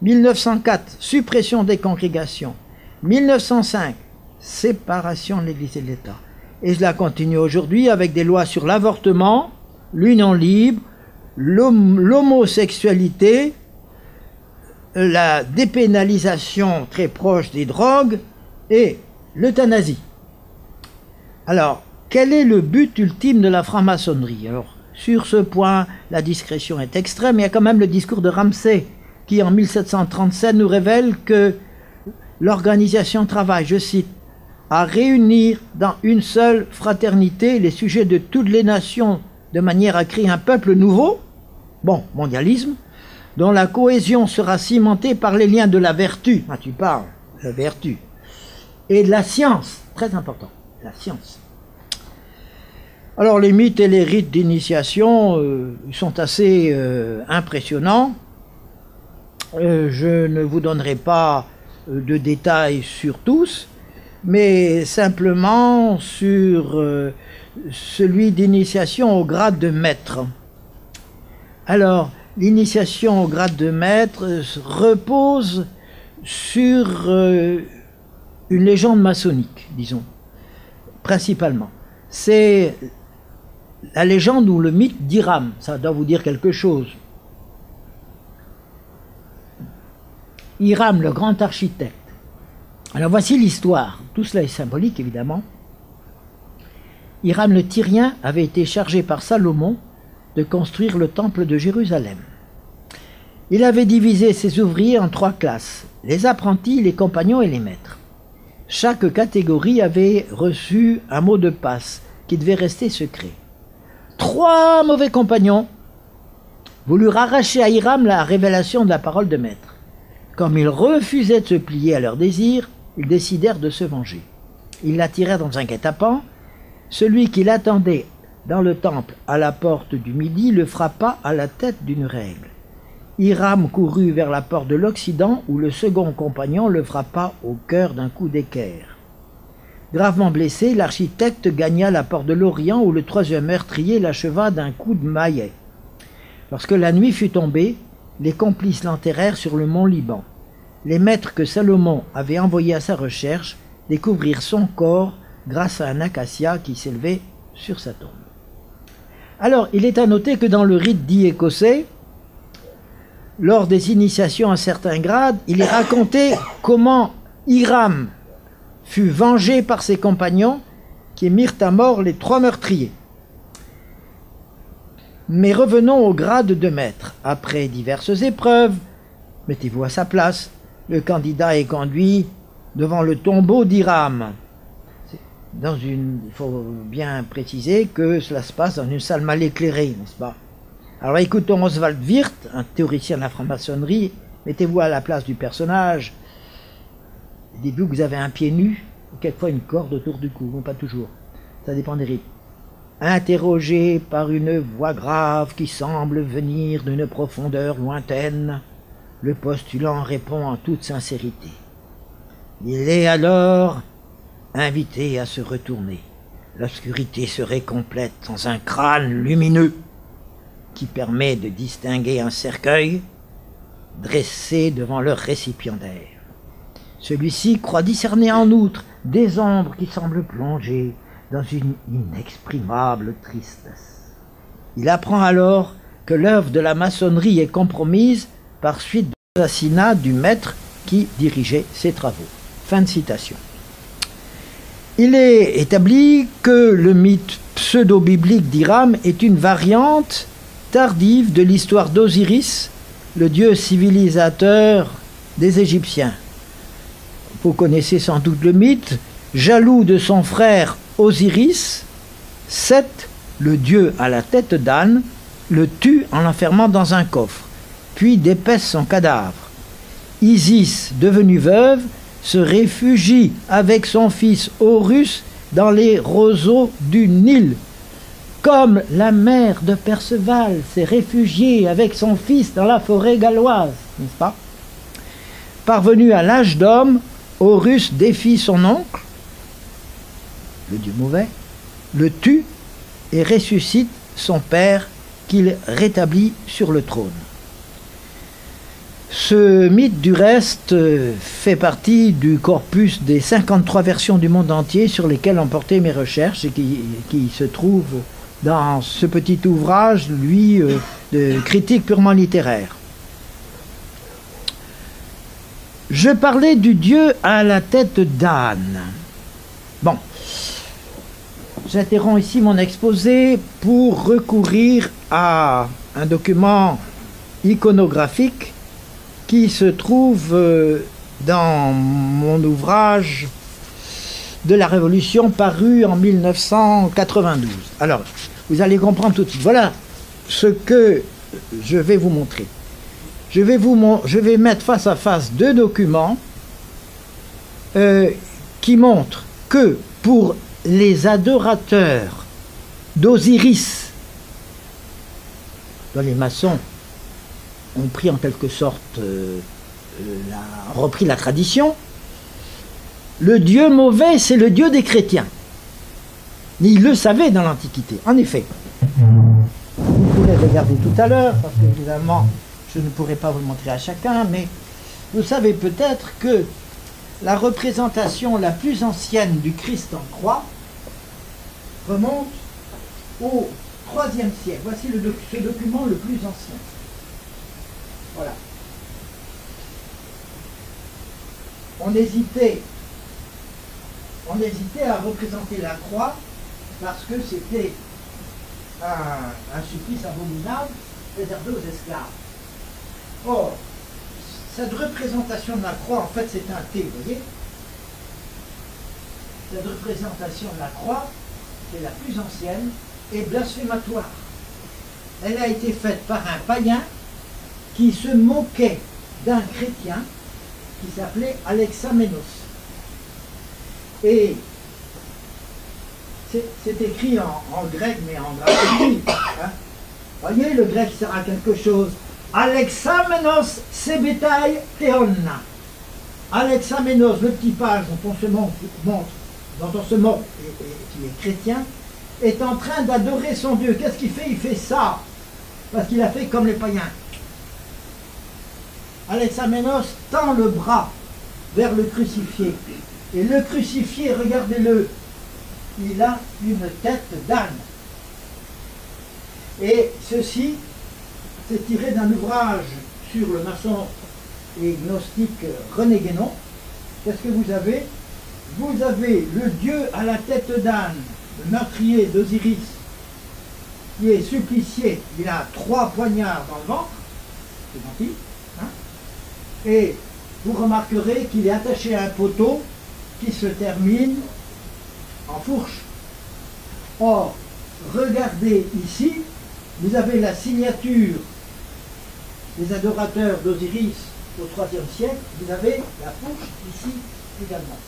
1904, suppression des congrégations. 1905, séparation de l'Église et de l'État. Et cela continue aujourd'hui avec des lois sur l'avortement, l'union libre, l'homosexualité, la dépénalisation très proche des drogues et l'euthanasie. Alors, quel est le but ultime de la franc-maçonnerie? Alors, sur ce point, la discrétion est extrême. Il y a quand même le discours de Ramsay qui, en 1737, nous révèle que l'organisation travaille, je cite, à réunir dans une seule fraternité les sujets de toutes les nations de manière à créer un peuple nouveau, bon, mondialisme, dont la cohésion sera cimentée par les liens de la vertu, tu parles, la vertu, et de la science, très important, la science. Alors les mythes et les rites d'initiation sont assez impressionnants. Je ne vous donnerai pas de détails sur tous, mais simplement sur celui d'initiation au grade de maître. Alors, l'initiation au grade de maître repose sur une légende maçonnique, disons, principalement. C'est la légende ou le mythe d'Hiram, ça doit vous dire quelque chose. Hiram, le grand architecte. Alors voici l'histoire. Tout cela est symbolique, évidemment. Hiram le Tyrien avait été chargé par Salomon de construire le temple de Jérusalem. Il avait divisé ses ouvriers en 3 classes, les apprentis, les compagnons et les maîtres. Chaque catégorie avait reçu un mot de passe qui devait rester secret. 3 mauvais compagnons voulurent arracher à Hiram la révélation de la parole de maître. Comme il refusait de se plier à leurs désirs, ils décidèrent de se venger. Ils l'attirèrent dans un guet-apens. Celui qui l'attendait dans le temple à la porte du midi le frappa à la tête d'une règle. Hiram courut vers la porte de l'Occident où le second compagnon le frappa au cœur d'un coup d'équerre. Gravement blessé, l'architecte gagna la porte de l'Orient où le troisième meurtrier l'acheva d'un coup de maillet. Lorsque la nuit fut tombée, les complices l'enterrèrent sur le mont Liban. Les maîtres que Salomon avait envoyés à sa recherche découvrirent son corps grâce à un acacia qui s'élevait sur sa tombe. Alors, il est à noter que dans le rite dit écossais, lors des initiations à certains grades, il est raconté comment Hiram fut vengé par ses compagnons qui mirent à mort les 3 meurtriers. Mais revenons au grade de maître. Après diverses épreuves, mettez-vous à sa place, le candidat est conduit devant le tombeau d'Hiram. Il faut bien préciser que cela se passe dans une salle mal éclairée, n'est-ce pas? Alors écoutons Oswald Wirth, un théoricien de la franc-maçonnerie. Mettez-vous à la place du personnage. Au début, vous avez un pied nu, ou quelquefois une corde autour du cou, pas toujours. Ça dépend des rites. Interrogé par une voix grave qui semble venir d'une profondeur lointaine, le postulant répond en toute sincérité. Il est alors invité à se retourner. L'obscurité serait complète sans un crâne lumineux qui permet de distinguer un cercueil dressé devant le récipiendaire. Celui-ci croit discerner en outre des ombres qui semblent plonger dans une inexprimable tristesse. Il apprend alors que l'œuvre de la maçonnerie est compromise par suite de l'assassinat du maître qui dirigeait ses travaux. Fin de citation. Il est établi que le mythe pseudo-biblique d'Hiram est une variante tardive de l'histoire d'Osiris, le dieu civilisateur des Égyptiens. Vous connaissez sans doute le mythe. Jaloux de son frère Osiris, Seth, le dieu à la tête d'âne, le tue en l'enfermant dans un coffre, puis dépaisse son cadavre. Isis, devenue veuve, se réfugie avec son fils Horus dans les roseaux du Nil. Comme la mère de Perceval s'est réfugiée avec son fils dans la forêt galloise, n'est-ce pas? Parvenu à l'âge d'homme, Horus défie son oncle, le dieu mauvais, le tue et ressuscite son père qu'il rétablit sur le trône. Ce mythe, du reste, fait partie du corpus des 53 versions du monde entier sur lesquelles ont porté mes recherches et qui se trouve dans ce petit ouvrage, lui, de critique purement littéraire. Je parlais du dieu à la tête d'âne. Bon, j'interromps ici mon exposé pour recourir à un document iconographique qui se trouve dans mon ouvrage de la Révolution paru en 1992. Alors, vous allez comprendre tout de suite. Voilà ce que je vais vous montrer. Je vais mettre face à face 2 documents qui montrent que pour les adorateurs d'Osiris, dont les maçons ont pris en quelque sorte, repris la tradition, le dieu mauvais, c'est le dieu des chrétiens. Mais ils le savaient dans l'Antiquité. En effet, vous pourrez regarder tout à l'heure, parce que évidemment, je ne pourrai pas vous le montrer à chacun, mais vous savez peut-être que la représentation la plus ancienne du Christ en croix remonte au IIIe siècle. Voici ce document le plus ancien. Voilà. On hésitait à représenter la croix parce que c'était un supplice abominable réservé aux esclaves. Or, cette représentation de la croix, en fait, c'est un T, vous voyez? Cette représentation de la croix, qui est la plus ancienne, est blasphématoire. Elle a été faite par un païen qui se moquait d'un chrétien qui s'appelait Alexamenos. Et c'est écrit en grec, mais en grec. Hein. Voyez, le grec sert à quelque chose. Alexamenos sebetai theonna. Alexamenos, le petit page dont on se montre, qui est chrétien, est en train d'adorer son Dieu. Qu'est-ce qu'il fait? Il fait ça, parce qu'il a fait comme les païens. Alexamenos tend le bras vers le crucifié. Et le crucifié, regardez-le, il a une tête d'âne. Et ceci, c'est tiré d'un ouvrage sur le maçon et gnostique René Guénon. Qu'est-ce que vous avez? Vous avez le dieu à la tête d'âne, le meurtrier d'Osiris, qui est supplicié. Il a 3 poignards dans le ventre. C'est gentil. Hein? Et vous remarquerez qu'il est attaché à un poteau qui se termine en fourche. Or, regardez ici, vous avez la signature des adorateurs d'Osiris au IIIe siècle, vous avez la fourche ici également.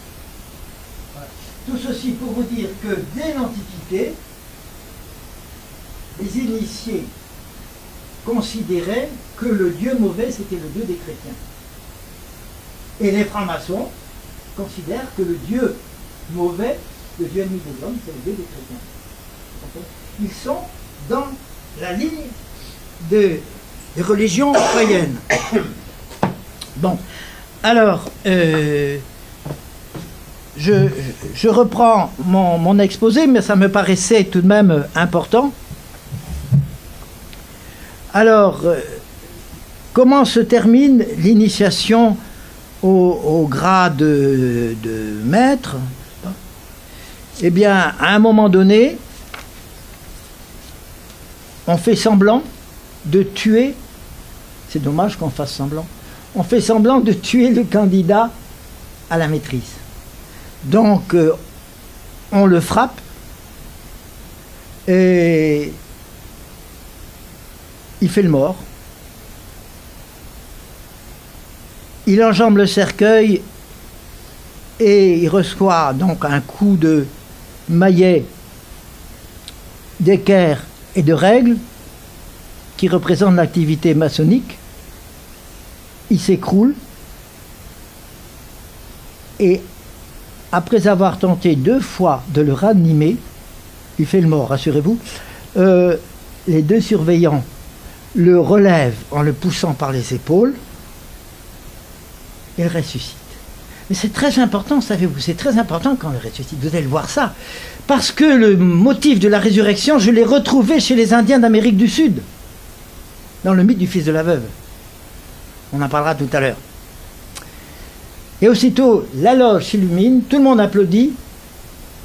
Voilà. Tout ceci pour vous dire que dès l'Antiquité, les initiés considéraient que le Dieu mauvais, c'était le Dieu des chrétiens. Et les francs-maçons considèrent que le Dieu mauvais, le Dieu ennemi des hommes, c'est le Dieu des chrétiens. Ils sont dans la ligne des religions païennes. Bon, alors, je reprends mon exposé, mais ça me paraissait tout de même important. Alors, comment se termine l'initiation au grade de maître? Eh bien, à un moment donné, on fait semblant de tuer, c'est dommage qu'on fasse semblant, on fait semblant de tuer le candidat à la maîtrise. Donc, on le frappe et il fait le mort. Il enjambe le cercueil et il reçoit donc un coup de maillet, d'équerre et de règles qui représentent l'activité maçonnique. Il s'écroule et après avoir tenté 2 fois de le ranimer, il fait le mort, rassurez-vous. Les 2 surveillants le relèvent en le poussant par les épaules. Il ressuscite. Mais c'est très important, savez-vous, c'est très important quand il ressuscite. Vous allez le voir ça. Parce que le motif de la résurrection, je l'ai retrouvé chez les Indiens d'Amérique du Sud, dans le mythe du fils de la veuve. On en parlera tout à l'heure. Et aussitôt, la loge s'illumine, tout le monde applaudit,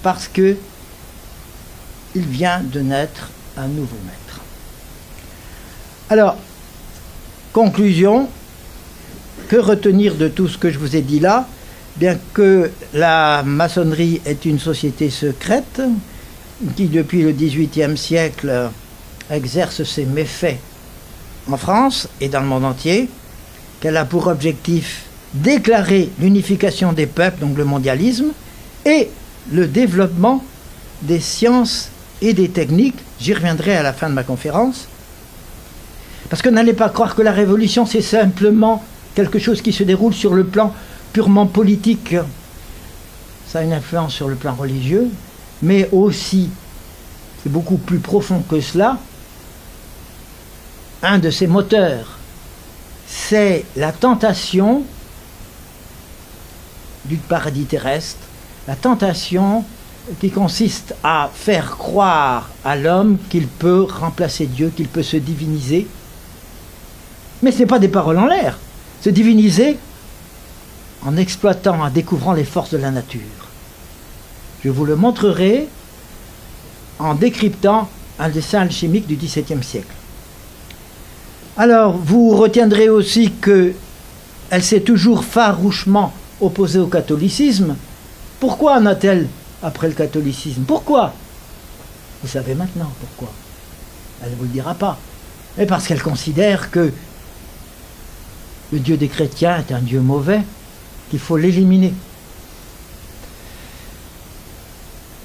parce que il vient de naître un nouveau maître. Alors, conclusion, que retenir de tout ce que je vous ai dit là? Bien que la maçonnerie est une société secrète qui, depuis le XVIIIe siècle, exerce ses méfaits en France et dans le monde entier, qu'elle a pour objectif déclarer l'unification des peuples, donc le mondialisme, et le développement des sciences et des techniques. J'y reviendrai à la fin de ma conférence. Parce que n'allez pas croire que la révolution, c'est simplement quelque chose qui se déroule sur le plan purement politique. Ça a une influence sur le plan religieux, mais aussi, c'est beaucoup plus profond que cela. Un de ses moteurs, c'est la tentation du paradis terrestre, la tentation qui consiste à faire croire à l'homme qu'il peut remplacer Dieu, qu'il peut se diviniser. Mais ce n'est pas des paroles en l'air. Se diviniser en exploitant, en découvrant les forces de la nature. Je vous le montrerai en décryptant un dessin alchimique du XVIIe siècle. Alors, vous retiendrez aussi qu'elle s'est toujours farouchement opposée au catholicisme. Pourquoi en a-t-elle après le catholicisme? Pourquoi? Vous savez maintenant pourquoi. Elle ne vous le dira pas. Mais parce qu'elle considère que le Dieu des chrétiens est un Dieu mauvais, qu'il faut l'éliminer.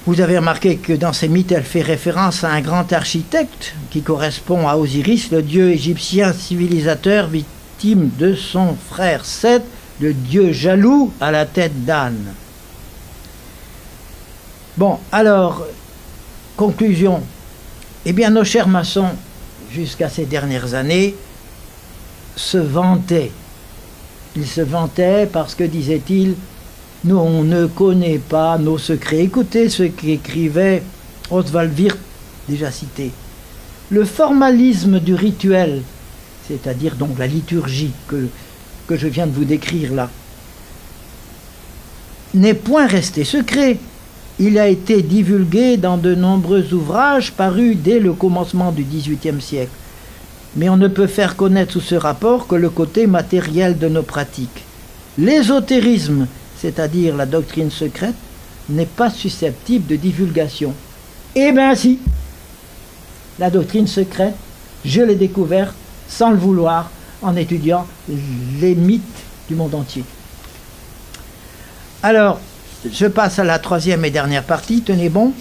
Vous avez remarqué que dans ces mythes, elle fait référence à un grand architecte qui correspond à Osiris, le dieu égyptien civilisateur victime de son frère Seth, le dieu jaloux à la tête d'âne. Bon, alors, conclusion. Eh bien, nos chers maçons, jusqu'à ces dernières années, se vantaient. Ils se vantaient parce que, disaient-ils, nous, on ne connaît pas nos secrets. Écoutez ce qu'écrivait Oswald Wirth, déjà cité. Le formalisme du rituel, c'est-à-dire donc la liturgie que je viens de vous décrire là, n'est point resté secret. Il a été divulgué dans de nombreux ouvrages parus dès le commencement du XVIIIe siècle. Mais on ne peut faire connaître sous ce rapport que le côté matériel de nos pratiques. L'ésotérisme, c'est-à-dire la doctrine secrète, n'est pas susceptible de divulgation. Eh bien si, la doctrine secrète, je l'ai découverte sans le vouloir en étudiant les mythes du monde entier. Alors, je passe à la troisième et dernière partie, tenez bon,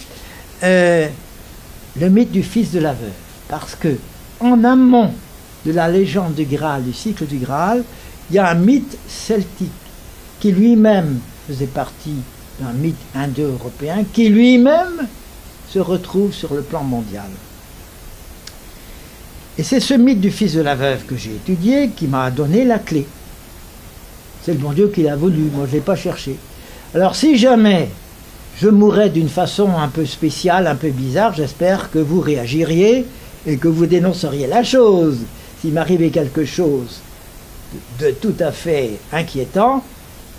le mythe du fils de la veuve. Parce que, en amont de la légende du Graal, du cycle du Graal, il y a un mythe celtique qui lui-même faisait partie d'un mythe indo-européen, qui lui-même se retrouve sur le plan mondial. Et c'est ce mythe du fils de la veuve que j'ai étudié qui m'a donné la clé. C'est le bon Dieu qui l'a voulu, moi je ne l'ai pas cherché. Alors si jamais je mourrais d'une façon un peu spéciale, un peu bizarre, j'espère que vous réagiriez et que vous dénonceriez la chose. S'il m'arrivait quelque chose de tout à fait inquiétant,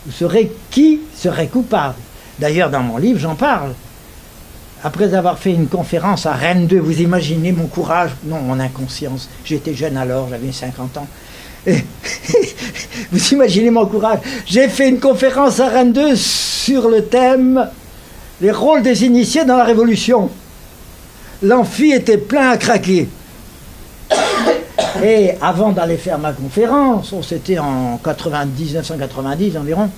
vous saurez qui serait coupable. D'ailleurs, dans mon livre, j'en parle. Après avoir fait une conférence à Rennes 2, vous imaginez mon courage, non, mon inconscience, j'étais jeune alors, j'avais 50 ans. Et vous imaginez mon courage. J'ai fait une conférence à Rennes 2 sur le thème « Les rôles des initiés dans la Révolution ». L'amphi était plein à craquer. Et avant d'aller faire ma conférence, c'était en 1990 environ,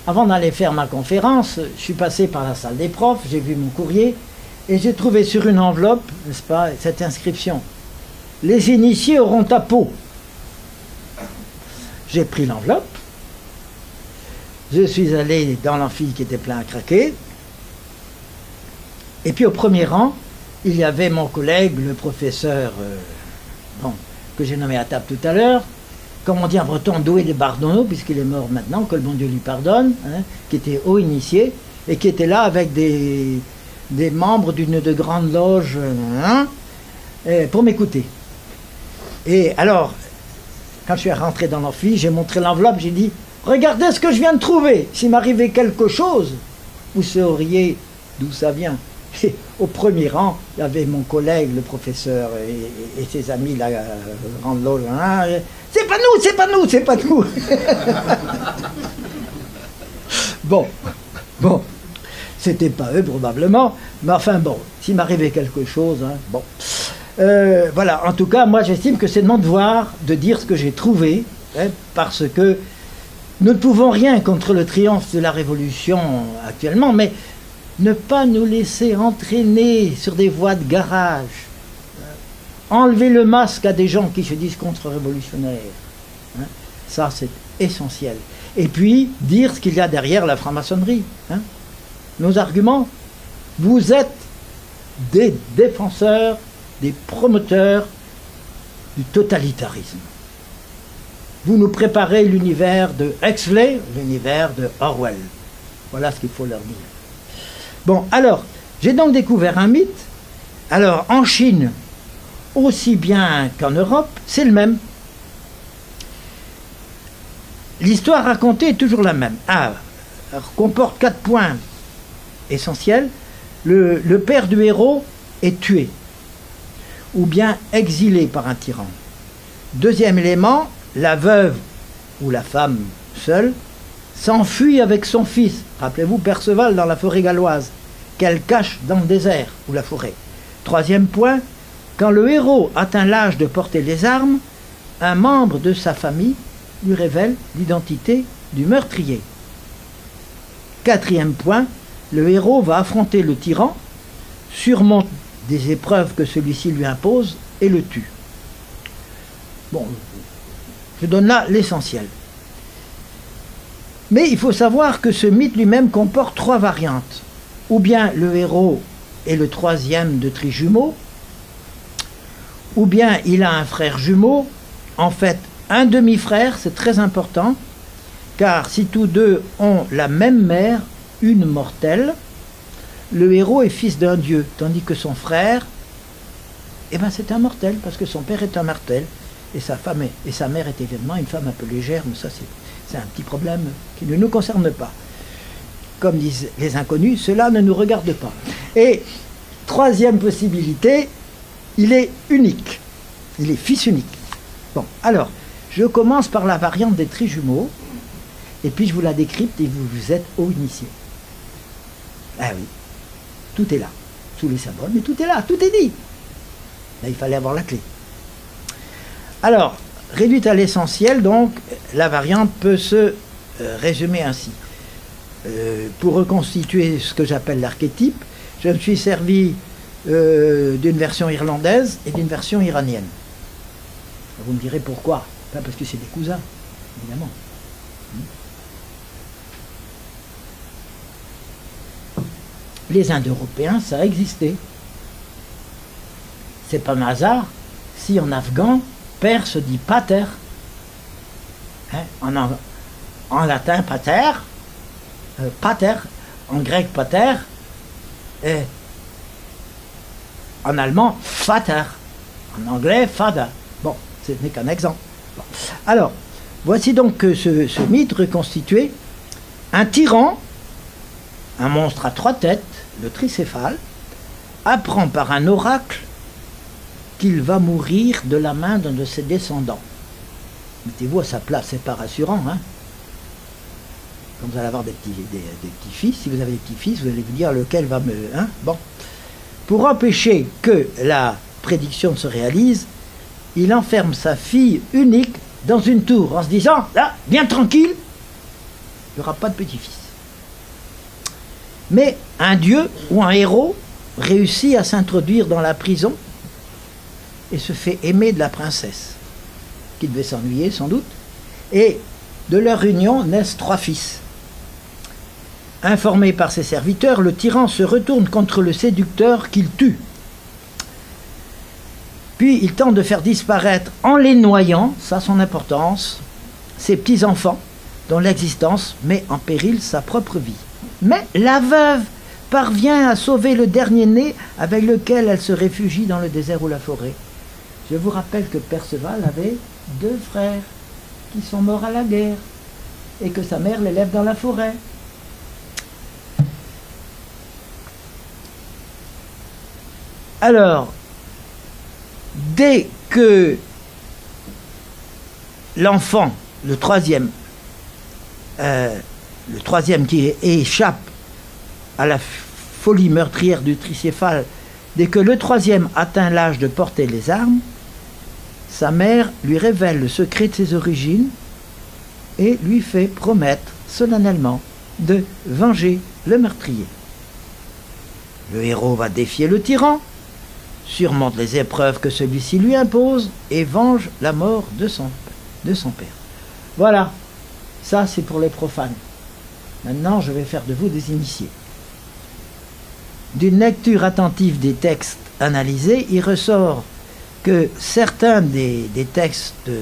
avant d'aller faire ma conférence, je suis passé par la salle des profs, j'ai vu mon courrier, et j'ai trouvé sur une enveloppe, n'est-ce pas, cette inscription. Les initiés auront ta peau. J'ai pris l'enveloppe, je suis allé dans l'amphi qui était plein à craquer, et puis au premier rang, il y avait mon collègue, le professeur, que j'ai nommé à table tout à l'heure, comme on dit en breton, Doué de Bardonneau, puisqu'il est mort maintenant, que le bon Dieu lui pardonne, hein, qui était haut initié, et qui était là avec des membres d'une de grandes loges pour m'écouter. Et alors, quand je suis rentré dans l'amphi, j'ai montré l'enveloppe, j'ai dit « Regardez ce que je viens de trouver, s'il m'arrivait quelque chose, vous sauriez d'où ça vient. » Et au premier rang, il y avait mon collègue, le professeur, et ses amis, la grande loge. Hein, c'est pas nous, c'est pas nous, c'est pas nous. Bon, c'était pas eux probablement, mais enfin bon, s'il m'arrivait quelque chose, hein, bon. Voilà, en tout cas, moi j'estime que c'est de mon devoir de dire ce que j'ai trouvé, hein, parce que nous ne pouvons rien contre le triomphe de la Révolution actuellement, mais ne pas nous laisser entraîner sur des voies de garage, enlever le masque à des gens qui se disent contre-révolutionnaires, hein, ça c'est essentiel. Et puis dire ce qu'il y a derrière la franc-maçonnerie. Hein. Nos arguments, vous êtes des défenseurs, des promoteurs du totalitarisme. Vous nous préparez l'univers de Huxley, l'univers de Orwell. Voilà ce qu'il faut leur dire. Bon, alors, j'ai donc découvert un mythe. Alors, en Chine, aussi bien qu'en Europe, c'est le même. L'histoire racontée est toujours la même. Alors, comporte 4 points essentiels. Le père du héros est tué, ou bien exilé par un tyran. Deuxième élément, la veuve ou la femme seule s'enfuit avec son fils, rappelez-vous Perceval dans la forêt galloise, qu'elle cache dans le désert ou la forêt. Troisième point, quand le héros atteint l'âge de porter les armes, un membre de sa famille lui révèle l'identité du meurtrier. Quatrième point, le héros va affronter le tyran, surmonte des épreuves que celui-ci lui impose et le tue. Bon, je donne là l'essentiel. Mais il faut savoir que ce mythe lui-même comporte 3 variantes. Ou bien le héros est le 3e de trijumeaux, ou bien il a un frère jumeau, en fait un demi-frère, c'est très important, car si tous deux ont la même mère, une mortelle, le héros est fils d'un dieu, tandis que son frère, eh ben c'est un mortel, parce que son père est un mortel, et sa femme et sa mère est évidemment une femme un peu légère, mais ça c'est un petit problème qui ne nous concerne pas. Comme disent les inconnus, cela ne nous regarde pas. Et 3e possibilité, il est unique, il est fils unique. Bon, alors, je commence par la variante des trijumeaux, et puis je vous la décrypte et vous êtes haut initié. Ah oui, tout est là, sous les symboles, mais tout est là, tout est dit. Là, il fallait avoir la clé. Alors, réduite à l'essentiel, donc, la variante peut se résumer ainsi. Pour reconstituer ce que j'appelle l'archétype, je me suis servi d'une version irlandaise et d'une version iranienne. Vous me direz pourquoi? Pas parce que c'est des cousins, évidemment. Les Indo-Européens, ça a existé. C'est pas un hasard si en afghan, père se dit pater. Hein, en latin, pater, pater, en grec, pater, et en allemand, vater, en anglais, father. Bon, ce n'est qu'un exemple. Bon. Alors, voici donc ce mythe reconstitué. Un tyran, un monstre à 3 têtes, le tricéphale, apprend par un oracle qu'il va mourir de la main d'un de ses descendants. Mettez-vous à sa place, c'est pas rassurant, hein? Quand vous allez avoir des petits-fils, si vous avez des petits-fils, vous allez vous dire lequel va me... Hein? Bon. Pour empêcher que la prédiction se réalise, il enferme sa fille unique dans une tour en se disant, là, bien tranquille, il n'y aura pas de petit-fils. Mais un dieu ou un héros réussit à s'introduire dans la prison et se fait aimer de la princesse, qui devait s'ennuyer sans doute, et de leur union naissent 3 fils. Informé par ses serviteurs, le tyran se retourne contre le séducteur qu'il tue. Puis il tente de faire disparaître, en les noyant, ça a son importance, ses petits-enfants, dont l'existence met en péril sa propre vie. Mais la veuve parvient à sauver le dernier-né avec lequel elle se réfugie dans le désert ou la forêt. Je vous rappelle que Perceval avait 2 frères qui sont morts à la guerre et que sa mère l'élève dans la forêt. Alors, dès que l'enfant, le troisième qui échappe à la folie meurtrière du tricéphale, dès que le 3e atteint l'âge de porter les armes, sa mère lui révèle le secret de ses origines et lui fait promettre solennellement de venger le meurtrier. Le héros va défier le tyran, surmonte les épreuves que celui-ci lui impose et venge la mort de son père. Voilà, ça c'est pour les profanes. Maintenant, je vais faire de vous des initiés. D'une lecture attentive des textes analysés, il ressort que certains des textes de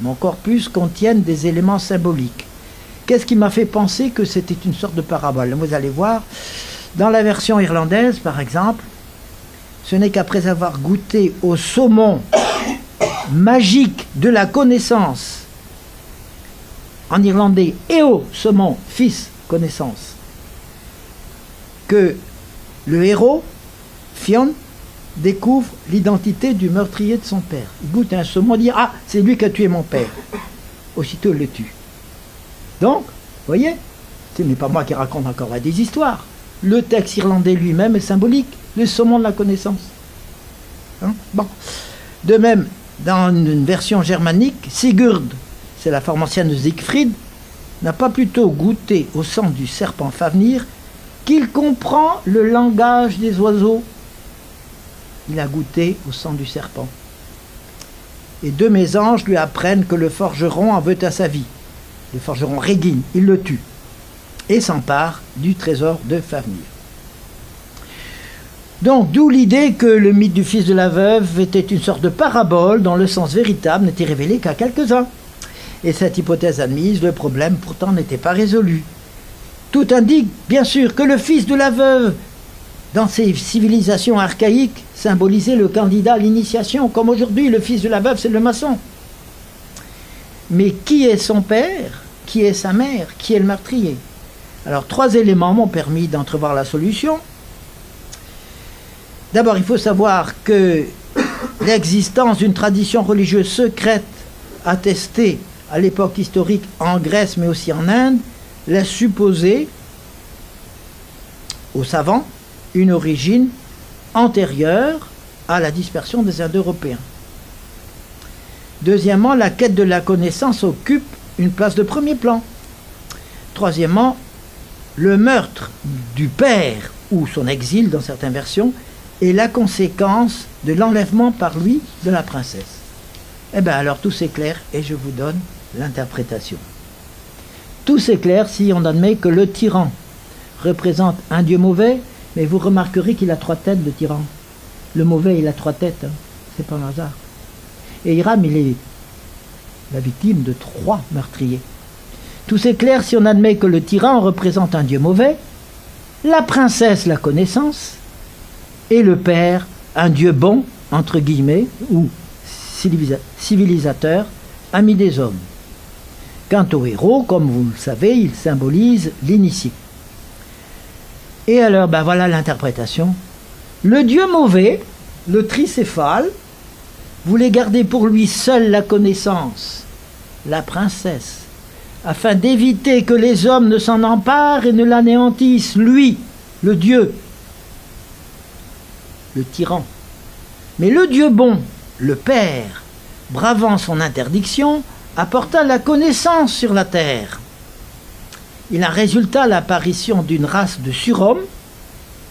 mon corpus contiennent des éléments symboliques. Qu'est-ce qui m'a fait penser que c'était une sorte de parabole? Vous allez voir, dans la version irlandaise, par exemple, ce n'est qu'après avoir goûté au saumon magique de la connaissance, en irlandais, eo saumon, fils, connaissance, que le héros, Fionn, découvre l'identité du meurtrier de son père. Il goûte un saumon, dit « Ah, c'est lui qui a tué mon père ». Aussitôt, il le tue. Donc, vous voyez, ce n'est pas moi qui raconte encore des histoires. Le texte irlandais lui-même est symbolique, le saumon de la connaissance. Hein? Bon. De même, dans une version germanique, Sigurd, c'est la forme ancienne de Siegfried, n'a pas plutôt goûté au sang du serpent Fafnir qu'il comprend le langage des oiseaux. Il a goûté au sang du serpent. Et 2 mésanges lui apprennent que le forgeron en veut à sa vie. Le forgeron Régine, il le tue et s'empare du trésor de Fafnir. Donc, d'où l'idée que le mythe du fils de la veuve était une sorte de parabole dont le sens véritable n'était révélé qu'à quelques-uns. Et cette hypothèse admise, le problème pourtant n'était pas résolu. Tout indique, bien sûr, que le fils de la veuve, dans ces civilisations archaïques, symbolisait le candidat à l'initiation, comme aujourd'hui, le fils de la veuve, c'est le maçon. Mais qui est son père? Qui est sa mère? Qui est le meurtrier? Alors, 3 éléments m'ont permis d'entrevoir la solution. D'abord, il faut savoir que l'existence d'une tradition religieuse secrète attestée à l'époque historique en Grèce, mais aussi en Inde, laisse supposer aux savants une origine antérieure à la dispersion des Indo-Européens. Deuxièmement, la quête de la connaissance occupe une place de premier plan. Troisièmement, le meurtre du père, ou son exil dans certaines versions, est la conséquence de l'enlèvement par lui de la princesse. Eh bien alors tout s'éclaire et je vous donne l'interprétation. Tout s'éclaire si on admet que le tyran représente un dieu mauvais, mais vous remarquerez qu'il a 3 têtes, le tyran. Le mauvais, il a 3 têtes, hein. C'est pas un hasard. Et Hiram, il est la victime de 3 meurtriers. Tout s'éclaire si on admet que le tyran représente un dieu mauvais, la princesse, la connaissance, et le père, un dieu bon, entre guillemets, ou civilisateur, ami des hommes. Quant au héros, comme vous le savez, il symbolise l'initié. Et alors, ben voilà l'interprétation. Le dieu mauvais, le tricéphale, voulait garder pour lui seul la connaissance, la princesse, afin d'éviter que les hommes ne s'en emparent et ne l'anéantissent, lui, le dieu, le tyran. Mais le dieu bon, le père, bravant son interdiction, apporta la connaissance sur la terre. Il en résulta l'apparition d'une race de surhommes,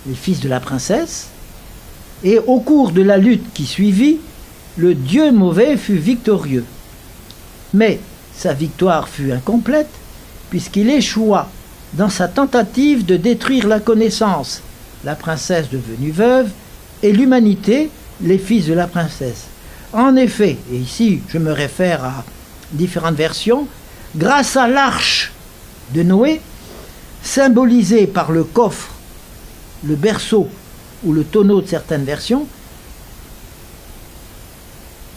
les fils de la princesse, et au cours de la lutte qui suivit, le dieu mauvais fut victorieux. Mais sa victoire fut incomplète, puisqu'il échoua dans sa tentative de détruire la connaissance, la princesse devenue veuve, et l'humanité, les fils de la princesse. En effet, et ici je me réfère à différentes versions, grâce à l'arche de Noé, symbolisée par le coffre, le berceau ou le tonneau de certaines versions,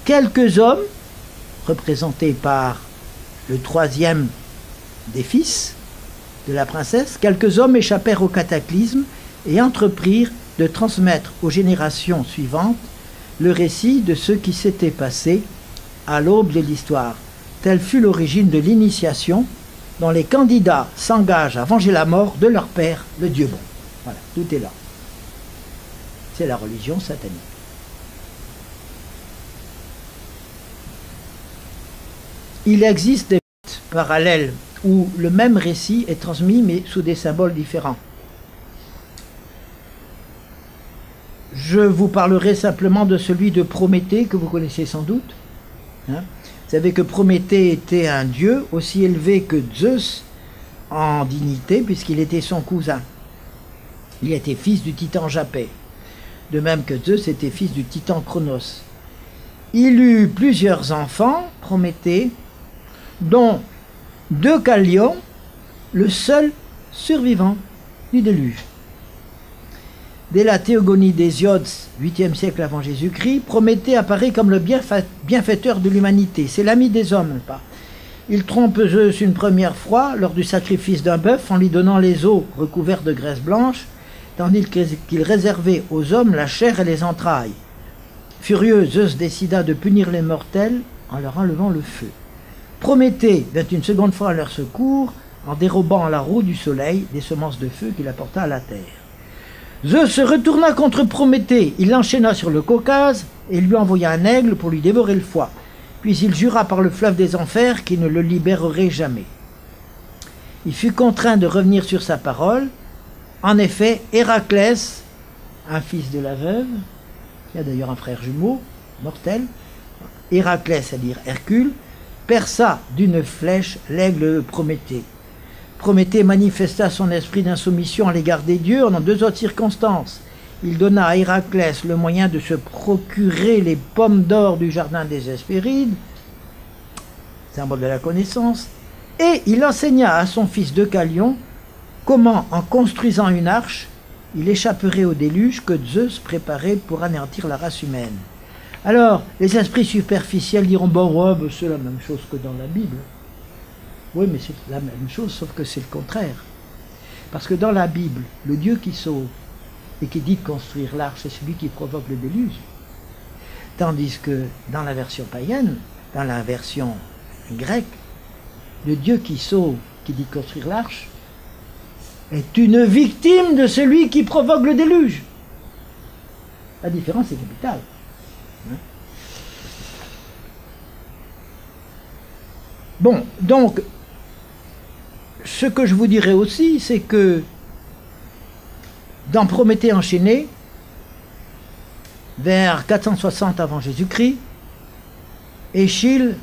quelques hommes, représentés par le 3e des fils de la princesse, quelques hommes échappèrent au cataclysme et entreprirent de transmettre aux générations suivantes le récit de ce qui s'était passé à l'aube de l'histoire. Telle fut l'origine de l'initiation dont les candidats s'engagent à venger la mort de leur père, le Dieu bon. Voilà, tout est là. C'est la religion satanique. Il existe des mythes parallèles où le même récit est transmis mais sous des symboles différents. Je vous parlerai simplement de celui de Prométhée, que vous connaissez sans doute. Hein? Vous savez que Prométhée était un dieu aussi élevé que Zeus en dignité, puisqu'il était son cousin. Il était fils du titan Japet, de même que Zeus était fils du titan Chronos. Il eut plusieurs enfants, Prométhée, dont 2 Callion, le seul survivant du déluge. Dès la théogonie d'Hésiode, 8e siècle avant Jésus-Christ, Prométhée apparaît comme le bienfaiteur de l'humanité. C'est l'ami des hommes, pas. Il trompe Zeus une première fois lors du sacrifice d'un bœuf en lui donnant les os recouverts de graisse blanche, tandis qu'il réservait aux hommes la chair et les entrailles. Furieux, Zeus décida de punir les mortels en leur enlevant le feu. Prométhée vint une seconde fois à leur secours en dérobant à la roue du soleil des semences de feu qu'il apporta à la terre. Zeus se retourna contre Prométhée, il l'enchaîna sur le Caucase et lui envoya un aigle pour lui dévorer le foie. Puis il jura par le fleuve des enfers qu'il ne le libérerait jamais. Il fut contraint de revenir sur sa parole En effet, Héraclès, un fils de la veuve, qui a d'ailleurs un frère jumeau, mortel, Héraclès, c'est-à-dire Hercule, perça d'une flèche l'aigle Prométhée. Prométhée manifesta son esprit d'insoumission à l'égard des dieux en deux autres circonstances. Il donna à Héraclès le moyen de se procurer les pommes d'or du jardin des Hespérides, symbole de la connaissance, et il enseigna à son fils Deucalion comment, en construisant une arche, il échapperait au déluge que Zeus préparait pour anéantir la race humaine. Alors, les esprits superficiels diront, bon, ouais, ben, c'est la même chose que dans la Bible. Oui, mais c'est la même chose, sauf que c'est le contraire. Parce que dans la Bible, le Dieu qui sauve et qui dit de construire l'arche, c'est celui qui provoque le déluge. Tandis que dans la version païenne, dans la version grecque, le Dieu qui sauve, qui dit de construire l'arche, est une victime de celui qui provoque le déluge. La différence est capitale. Bon, donc, ce que je vous dirais aussi, c'est que dans Prométhée enchaîné, vers 460 avant Jésus-Christ, Échille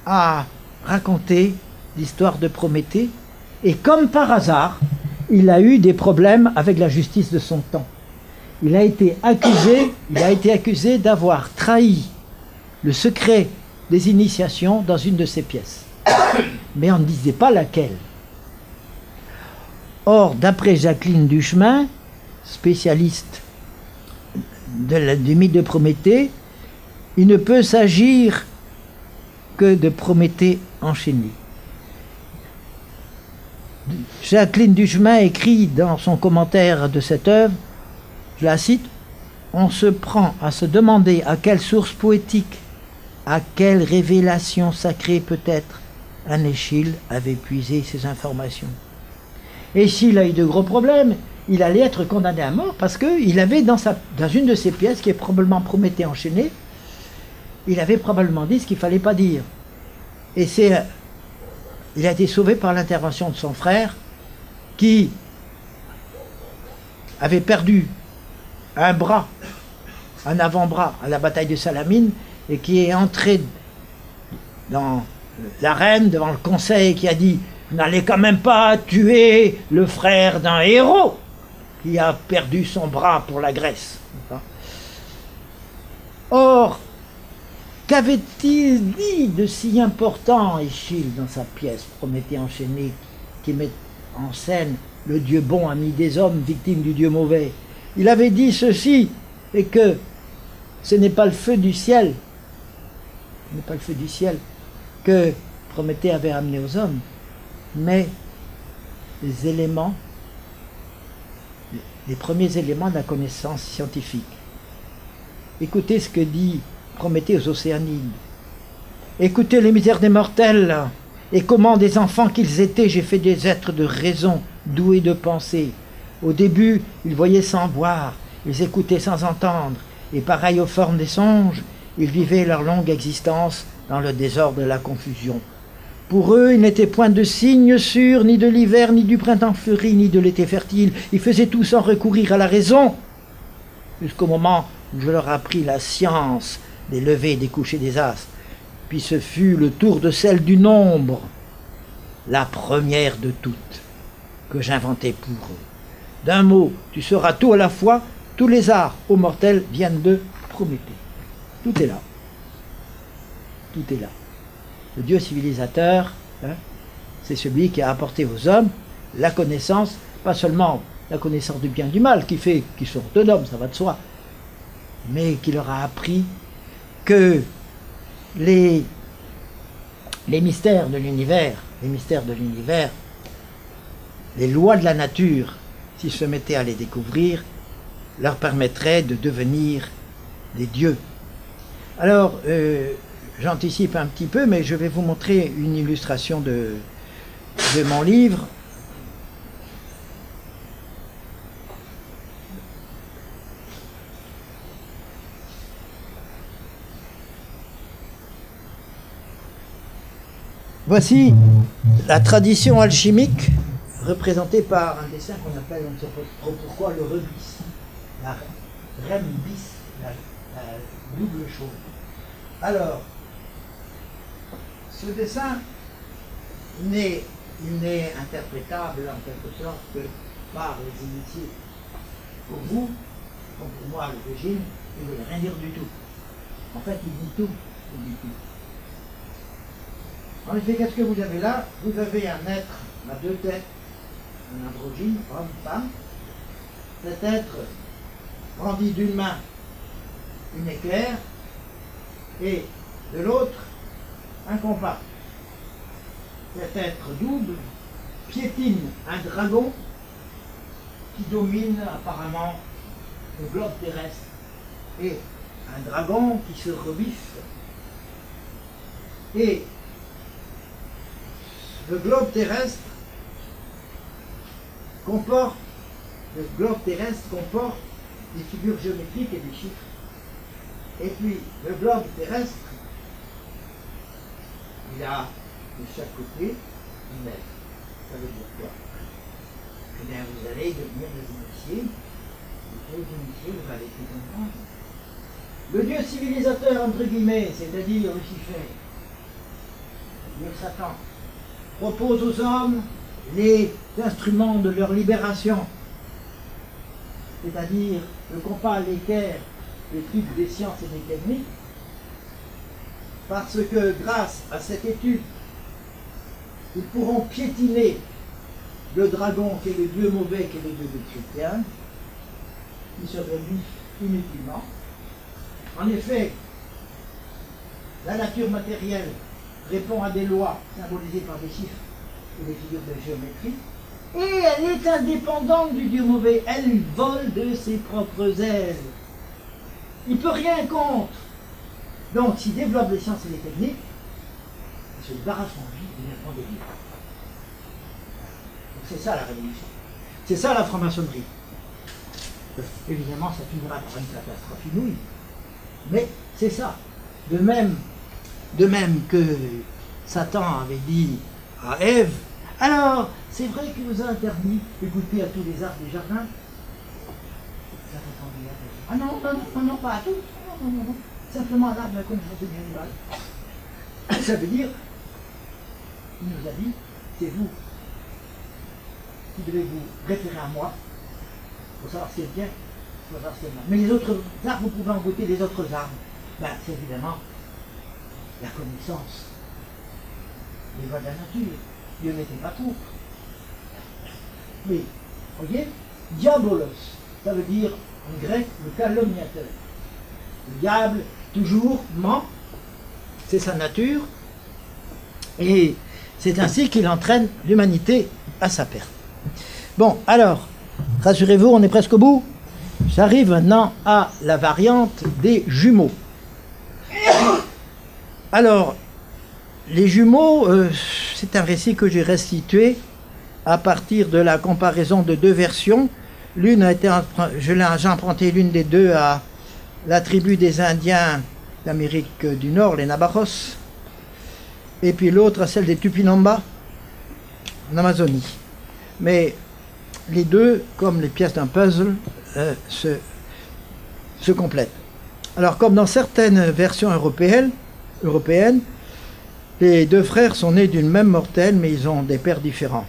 a raconté l'histoire de Prométhée, et comme par hasard, il a eu des problèmes avec la justice de son temps. Il a été accusé d'avoir trahi le secret des initiations dans une de ses pièces. Mais on ne disait pas laquelle. Or, d'après Jacqueline Duchemin, spécialiste du mythe de Prométhée, il ne peut s'agir que de Prométhée enchaîné. Jacqueline Duchemin écrit dans son commentaire de cette œuvre, je la cite, « On se prend à se demander à quelle source poétique, à quelle révélation sacrée peut-être un Échille avait puisé ces informations. » Échille a eu de gros problèmes, il allait être condamné à mort parce qu'il avait dans une de ses pièces, qui est probablement Prométhée enchaîné, il avait probablement dit ce qu'il ne fallait pas dire. Et il a été sauvé par l'intervention de son frère qui avait perdu un bras, un avant-bras à la bataille de Salamine et qui est entré dans l'arène devant le conseil et qui a dit « Vous n'allez quand même pas tuer le frère d'un héros qui a perdu son bras pour la Grèce. » Or, qu'avait-il dit de si important, Échille, dans sa pièce Prométhée enchaîné, qui met en scène le Dieu bon, ami des hommes, victime du Dieu mauvais? Il avait dit ceci, et que ce n'est pas le feu du ciel, que Prométhée avait amené aux hommes, mais les éléments, les premiers éléments de la connaissance scientifique. Écoutez ce que dit Prométhée aux Océanides. Écoutez les misères des mortels, et comment des enfants qu'ils étaient, j'ai fait des êtres de raison, doués de pensée. Au début, ils voyaient sans voir, ils écoutaient sans entendre, et pareil aux formes des songes, ils vivaient leur longue existence dans le désordre de la confusion. Pour eux, il n'était point de signe sûr, ni de l'hiver, ni du printemps fleuri, ni de l'été fertile. Ils faisaient tout sans recourir à la raison, jusqu'au moment où je leur appris la science des levées et des couchers des astres. Puis ce fut le tour de celle du nombre, la première de toutes, que j'inventai pour eux. D'un mot, tu sauras tout à la fois, tous les arts aux mortels viennent de Prométhée. Tout est là. Tout est là. Le Dieu civilisateur, hein, c'est celui qui a apporté aux hommes la connaissance, pas seulement la connaissance du bien et du mal, qui fait qu'ils sont autonomes, ça va de soi, mais qui leur a appris que les mystères de l'univers, les lois de la nature, s'ils se mettaient à les découvrir, leur permettraient de devenir des dieux. Alors, j'anticipe un petit peu, mais je vais vous montrer une illustration de mon livre. Voici la tradition alchimique représenté par un dessin qu'on appelle, on ne sait pas trop pourquoi, le rebis, la rem bis, la double chose. Alors, ce dessin n'est interprétable en quelque sorte que par les initiés. Pour vous, comme pour moi, l'origine, il ne veut rien dire du tout. En fait, il dit tout. Il dit tout. En effet, qu'est-ce que vous avez là? Vous avez un être à deux têtes, un androgyne, homme, femme. Cet être brandit d'une main une éclair et de l'autre un compas. Cet être double piétine un dragon qui domine apparemment le globe terrestre et un dragon qui se rebiffe. Et le globe terrestre comporte des figures géométriques et des chiffres. Et puis le globe terrestre, il a de chaque côté une lettre. Ça veut dire quoi? Eh bien, vous allez devenir des initiés. Les initiés, vous allez tout comprendre. Le Dieu civilisateur, entre guillemets, c'est-à-dire Lucifer, Dieu Satan, propose aux hommes les instruments de leur libération, c'est-à-dire le compas, l'équerre, l'étude des sciences et des techniques, parce que grâce à cette étude, ils pourront piétiner le dragon qui est le Dieu mauvais, qui est le Dieu des chrétiens, qui se réunissent inutilement. En effet, la nature matérielle répond à des lois symbolisées par des chiffres et des figures de géométrie, et elle est indépendante du Dieu mauvais. Elle vole de ses propres ailes. Il ne peut rien contre. Donc, s'il développe les sciences et les techniques, il se débarrasse en vie du enfant de Dieu. C'est ça la révolution. C'est ça la franc-maçonnerie. Évidemment, ça finira par une catastrophe inouïe. Mais c'est ça. De même que Satan avait dit à Ève, alors, c'est vrai qu'il nous a interdit de goûter à tous les arbres du jardin. Ça répondit à Ève. Ah non, pas à tous. Non. Simplement à l'arbre de la connaissance du bien et du mal. Ça veut dire, il nous a dit, c'est vous qui devez vous référer à moi pour savoir ce qui est bien, pour savoir ce qui est mal. Mais les autres arbres, vous pouvez en goûter les autres arbres. Ben, c'est évidemment la connaissance des lois de la nature. Dieu n'était pas pour. Mais, voyez, diabolos, ça veut dire en grec le calomniateur. Le diable, toujours, ment, c'est sa nature, et c'est ainsi qu'il entraîne l'humanité à sa perte. Bon, alors, rassurez-vous, on est presque au bout. J'arrive maintenant à la variante des jumeaux. Alors, les jumeaux, c'est un récit que j'ai restitué à partir de la comparaison de deux versions. L'une a été, j'ai emprunté l'une des deux à la tribu des Indiens d'Amérique du Nord, les Navajos, et puis l'autre à celle des Tupinamba, en Amazonie. Mais les deux, comme les pièces d'un puzzle, se complètent. Alors, comme dans certaines versions européennes, les deux frères sont nés d'une même mortelle, mais ils ont des pères différents.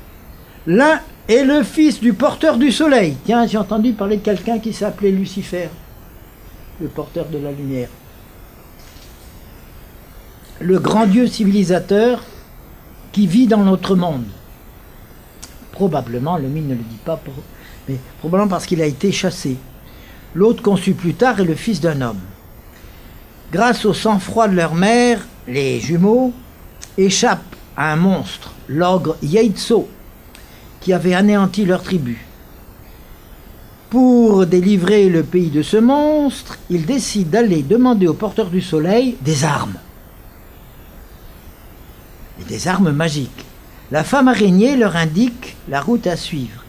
L'un est le fils du porteur du soleil. Tiens, j'ai entendu parler de quelqu'un qui s'appelait Lucifer, le porteur de la lumière. Le grand Dieu civilisateur qui vit dans notre monde. Probablement, le mythe ne le dit pas, mais probablement parce qu'il a été chassé. L'autre, conçu plus tard, est le fils d'un homme. Grâce au sang-froid de leur mère, les jumeaux échappent à un monstre, l'ogre Yeitso, qui avait anéanti leur tribu. Pour délivrer le pays de ce monstre, ils décident d'aller demander au porteur du soleil des armes. Et des armes magiques. La femme araignée leur indique la route à suivre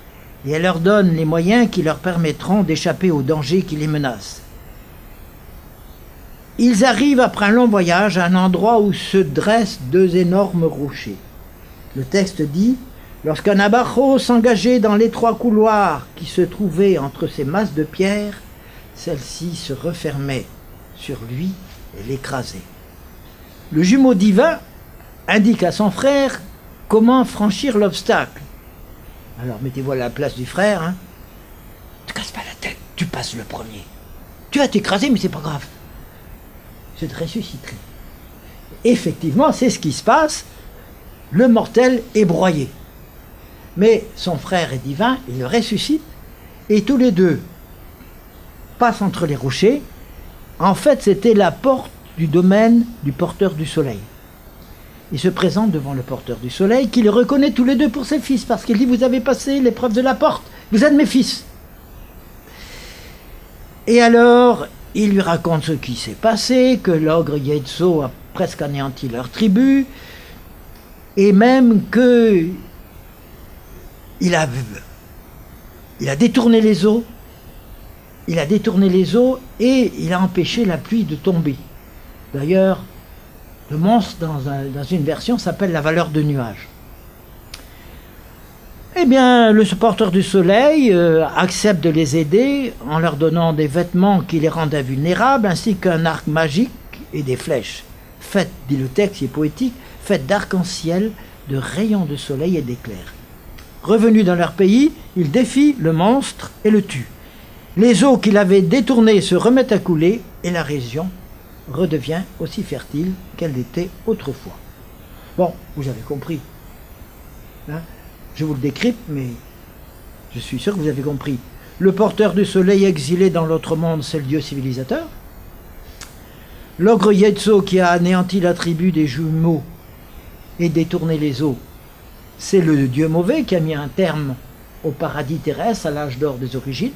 et elle leur donne les moyens qui leur permettront d'échapper aux dangers qui les menacent. Ils arrivent après un long voyage à un endroit où se dressent deux énormes rochers. Le texte dit Lorsqu'un abajo s'engageait dans l'étroit couloir qui se trouvait entre ces masses de pierre, celle-ci se refermait sur lui et l'écrasait. Le jumeau divin indique à son frère comment franchir l'obstacle. Alors mettez-vous à la place du frère, hein. Ne te casse pas la tête, tu passes le premier. Tu vas t'écraser, mais c'est pas grave. Je te ressusciterai. Effectivement, c'est ce qui se passe. Le mortel est broyé. Mais son frère est divin, il le ressuscite, et tous les deux passent entre les rochers. En fait, c'était la porte du domaine du porteur du soleil. Il se présente devant le porteur du soleil, qui les reconnaît tous les deux pour ses fils, parce qu'il dit, vous avez passé l'épreuve de la porte, vous êtes mes fils. Et alors, il lui raconte ce qui s'est passé, que l'ogre Yetzo a presque anéanti leur tribu, et même que il a détourné les eaux, et il a empêché la pluie de tomber. D'ailleurs, le monstre, dans une version, s'appelle la valeur de nuage. Eh bien, le porteur du soleil accepte de les aider en leur donnant des vêtements qui les rendent invulnérables, ainsi qu'un arc magique et des flèches, faites, dit le texte, qui est poétique, faites d'arc-en-ciel, de rayons de soleil et d'éclairs. Revenus dans leur pays, ils défient le monstre et le tuent. Les eaux qu'il avait détournées se remettent à couler et la région redevient aussi fertile qu'elle l'était autrefois. Bon, vous avez compris. Hein? Je vous le décrypte, mais je suis sûr que vous avez compris. Le porteur du soleil exilé dans l'autre monde, c'est le dieu civilisateur. L'ogre Yetzo qui a anéanti la tribu des jumeaux et détourné les eaux, c'est le dieu mauvais qui a mis un terme au paradis terrestre à l'âge d'or des origines.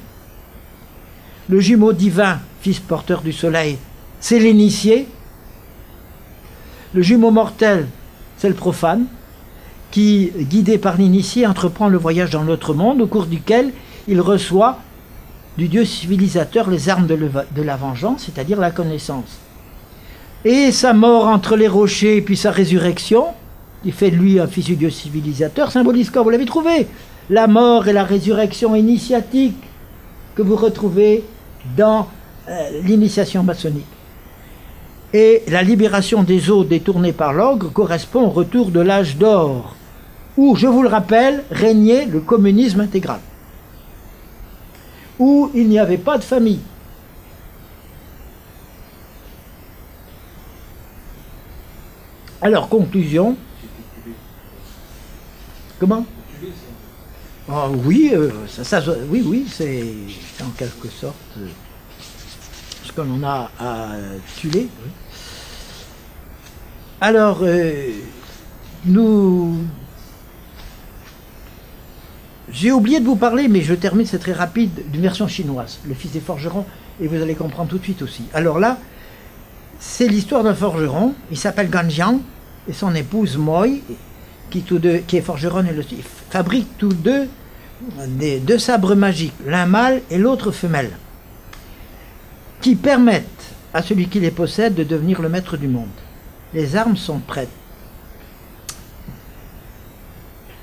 Le jumeau divin, fils porteur du soleil, c'est l'initié. Le jumeau mortel, c'est le profane, qui, guidé par l'initié, entreprend le voyage dans l'autre monde, au cours duquel il reçoit du dieu civilisateur les armes de la vengeance, c'est-à-dire la connaissance. Et sa mort entre les rochers, puis sa résurrection, qui fait de lui un fils du dieu civilisateur, symbolise quoi? Vous l'avez trouvé? La mort et la résurrection initiatique que vous retrouvez dans l'initiation maçonnique. Et la libération des eaux détournées par l'ogre correspond au retour de l'âge d'or, où, je vous le rappelle, régnait le communisme intégral, où il n'y avait pas de famille. Alors, conclusion. Comment? Ah, oui, oui, c'est en quelque sorte ce que l'on a à tuer. Oui. Alors, j'ai oublié de vous parler, mais je termine, c'est très rapide, d'une version chinoise, le fils des forgerons, et vous allez comprendre tout de suite aussi. Alors là, c'est l'histoire d'un forgeron, il s'appelle Ganjiang, et son épouse Moi, qui est forgeronne, ils fabriquent tous deux deux sabres magiques, l'un mâle et l'autre femelle, qui permettent à celui qui les possède de devenir le maître du monde. Les armes sont prêtes.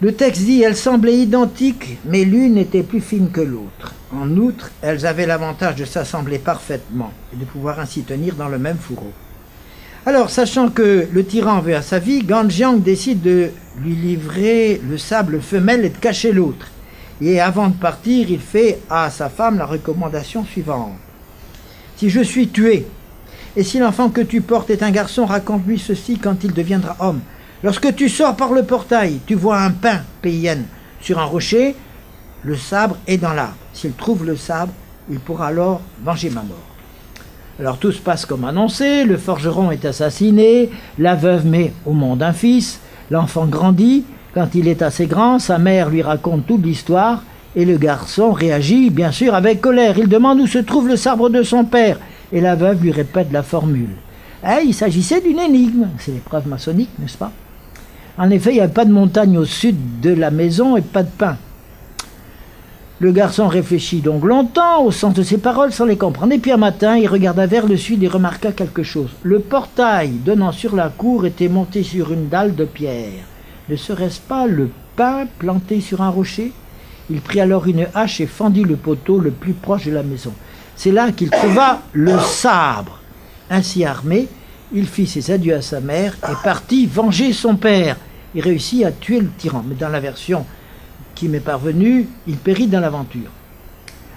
Le texte dit, elles semblaient identiques, mais l'une était plus fine que l'autre. En outre, elles avaient l'avantage de s'assembler parfaitement et de pouvoir ainsi tenir dans le même fourreau. Alors, sachant que le tyran veut à sa vie, Ganjiang décide de lui livrer le sable femelle et de cacher l'autre. Et avant de partir, il fait à sa femme la recommandation suivante. Si je suis tué, et si l'enfant que tu portes est un garçon, raconte-lui ceci quand il deviendra homme. Lorsque tu sors par le portail, tu vois un pin païenne sur un rocher, le sabre est dans l'arbre. S'il trouve le sabre, il pourra alors venger ma mort. Alors tout se passe comme annoncé, le forgeron est assassiné, la veuve met au monde un fils, l'enfant grandit, quand il est assez grand, sa mère lui raconte toute l'histoire, et le garçon réagit bien sûr avec colère. Il demande où se trouve le sabre de son père, et la veuve lui répète la formule. Il s'agissait d'une énigme, c'est l'épreuve maçonnique, n'est-ce pas? En effet, il n'y a pas de montagne au sud de la maison et pas de pain. Le garçon réfléchit donc longtemps au sens de ses paroles sans les comprendre. Et puis un matin, il regarda vers le sud et remarqua quelque chose. Le portail donnant sur la cour était monté sur une dalle de pierre. Ne serait-ce pas le pin planté sur un rocher. Il prit alors une hache et fendit le poteau le plus proche de la maison. C'est là qu'il trouva le sabre. Ainsi armé, il fit ses adieux à sa mère et partit venger son père. Il réussit à tuer le tyran. Mais dans la version qui m'est parvenue, il périt dans l'aventure.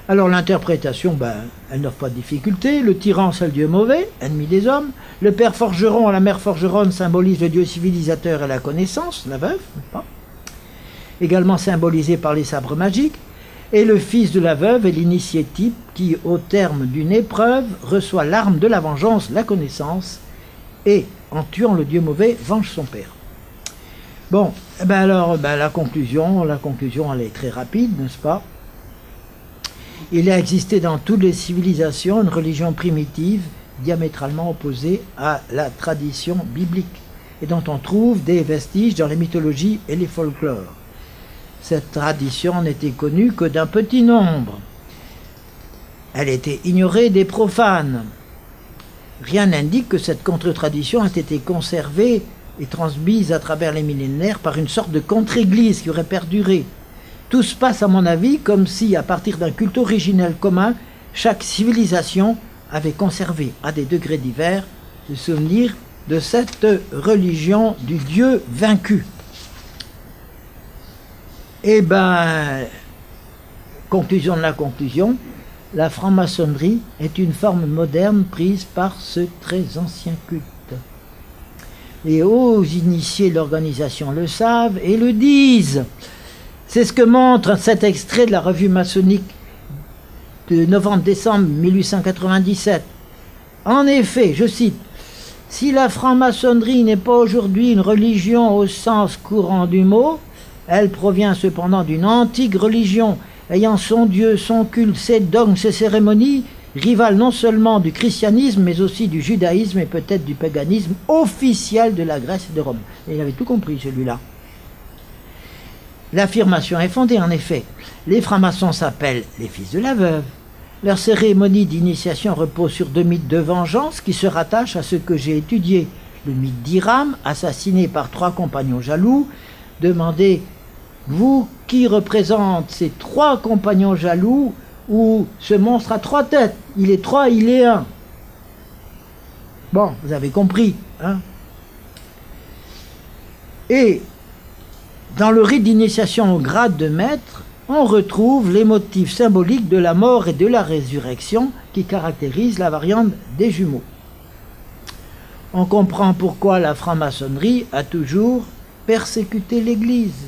Alors l'interprétation, elle n'offre pas de difficulté. Le tyran, c'est le dieu mauvais, ennemi des hommes. Le père forgeron, la mère forgeronne symbolise le dieu civilisateur et la connaissance, la veuve, n'est-ce pas ? Également symbolisé par les sabres magiques. Et le fils de la veuve est l'initié type qui, au terme d'une épreuve, reçoit l'arme de la vengeance, la connaissance, et, en tuant le dieu mauvais, venge son père. Bon, la conclusion, elle est très rapide, n'est-ce pas ? Il a existé dans toutes les civilisations une religion primitive diamétralement opposée à la tradition biblique et dont on trouve des vestiges dans les mythologies et les folklores. Cette tradition n'était connue que d'un petit nombre. Elle était ignorée des profanes. Rien n'indique que cette contre-tradition ait été conservée et transmise à travers les millénaires par une sorte de contre-église qui aurait perduré. Tout se passe, à mon avis, comme si, à partir d'un culte originel commun, chaque civilisation avait conservé, à des degrés divers, le souvenir de cette religion du Dieu vaincu. Conclusion de la conclusion, la franc-maçonnerie est une forme moderne prise par ce très ancien culte. Les hauts initiés de l'organisation le savent et le disent. C'est ce que montre cet extrait de la revue maçonnique de novembre-décembre 1897. En effet, je cite, « Si la franc-maçonnerie n'est pas aujourd'hui une religion au sens courant du mot, elle provient cependant d'une antique religion ayant son Dieu, son culte, ses dogmes, ses cérémonies, rivale non seulement du christianisme, mais aussi du judaïsme et peut-être du paganisme officiel de la Grèce et de Rome. » Et il avait tout compris, celui-là. L'affirmation est fondée, en effet. Les francs-maçons s'appellent les fils de la veuve. Leur cérémonie d'initiation repose sur deux mythes de vengeance qui se rattachent à ce que j'ai étudié. Le mythe d'Hiram, assassiné par 3 compagnons jaloux. Demandez-vous qui représente ces 3 compagnons jaloux ou ce monstre à 3 têtes. Il est 3, il est 1. Bon, vous avez compris, hein? Et dans le rite d'initiation au grade de maître, on retrouve les motifs symboliques de la mort et de la résurrection qui caractérisent la variante des jumeaux. On comprend pourquoi la franc-maçonnerie a toujours persécuté l'Église.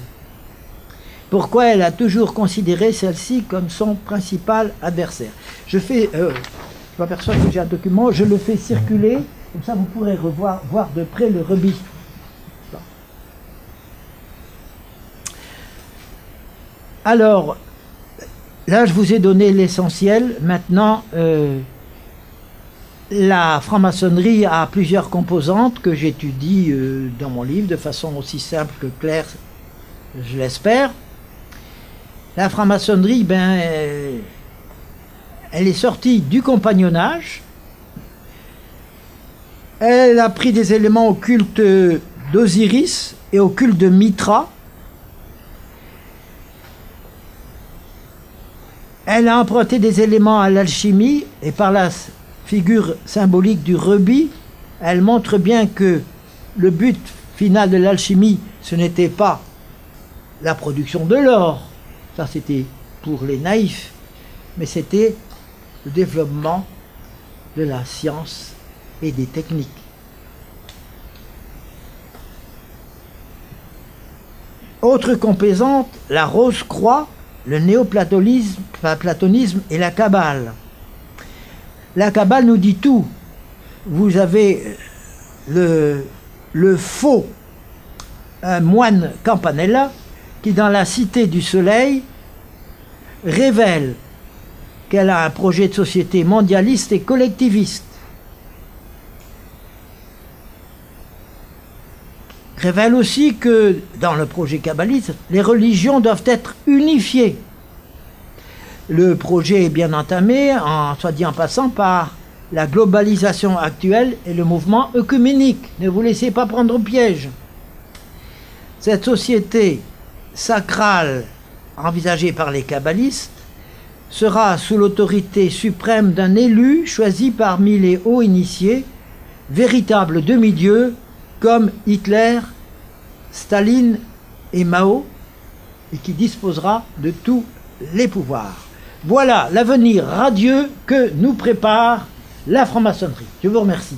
Pourquoi elle a toujours considéré celle-ci comme son principal adversaire. Je m'aperçois que j'ai un document, je le fais circuler, comme ça vous pourrez voir de près le rubis. Alors, là, je vous ai donné l'essentiel. Maintenant, la franc-maçonnerie a plusieurs composantes que j'étudie dans mon livre de façon aussi simple que claire, je l'espère. La franc-maçonnerie, elle est sortie du compagnonnage. Elle a pris des éléments au culte d'Osiris et au culte de Mitra. Elle a emprunté des éléments à l'alchimie et par la figure symbolique du rubis, elle montre bien que le but final de l'alchimie, ce n'était pas la production de l'or, ça c'était pour les naïfs, mais c'était le développement de la science et des techniques. Autre composante, la rose-croix, le néoplatonisme et la Kabbale. La Kabbale nous dit tout. Vous avez le faux moine Campanella qui, dans la Cité du Soleil, révèle qu'elle a un projet de société mondialiste et collectiviste. Révèle aussi que, dans le projet kabbaliste, les religions doivent être unifiées. Le projet est bien entamé, soit dit en passant, par la globalisation actuelle et le mouvement œcuménique. Ne vous laissez pas prendre au piège. Cette société sacrale envisagée par les kabbalistes sera sous l'autorité suprême d'un élu choisi parmi les hauts initiés, véritable demi-dieu comme Hitler, Staline et Mao, et qui disposera de tous les pouvoirs. Voilà l'avenir radieux que nous prépare la franc-maçonnerie. Je vous remercie.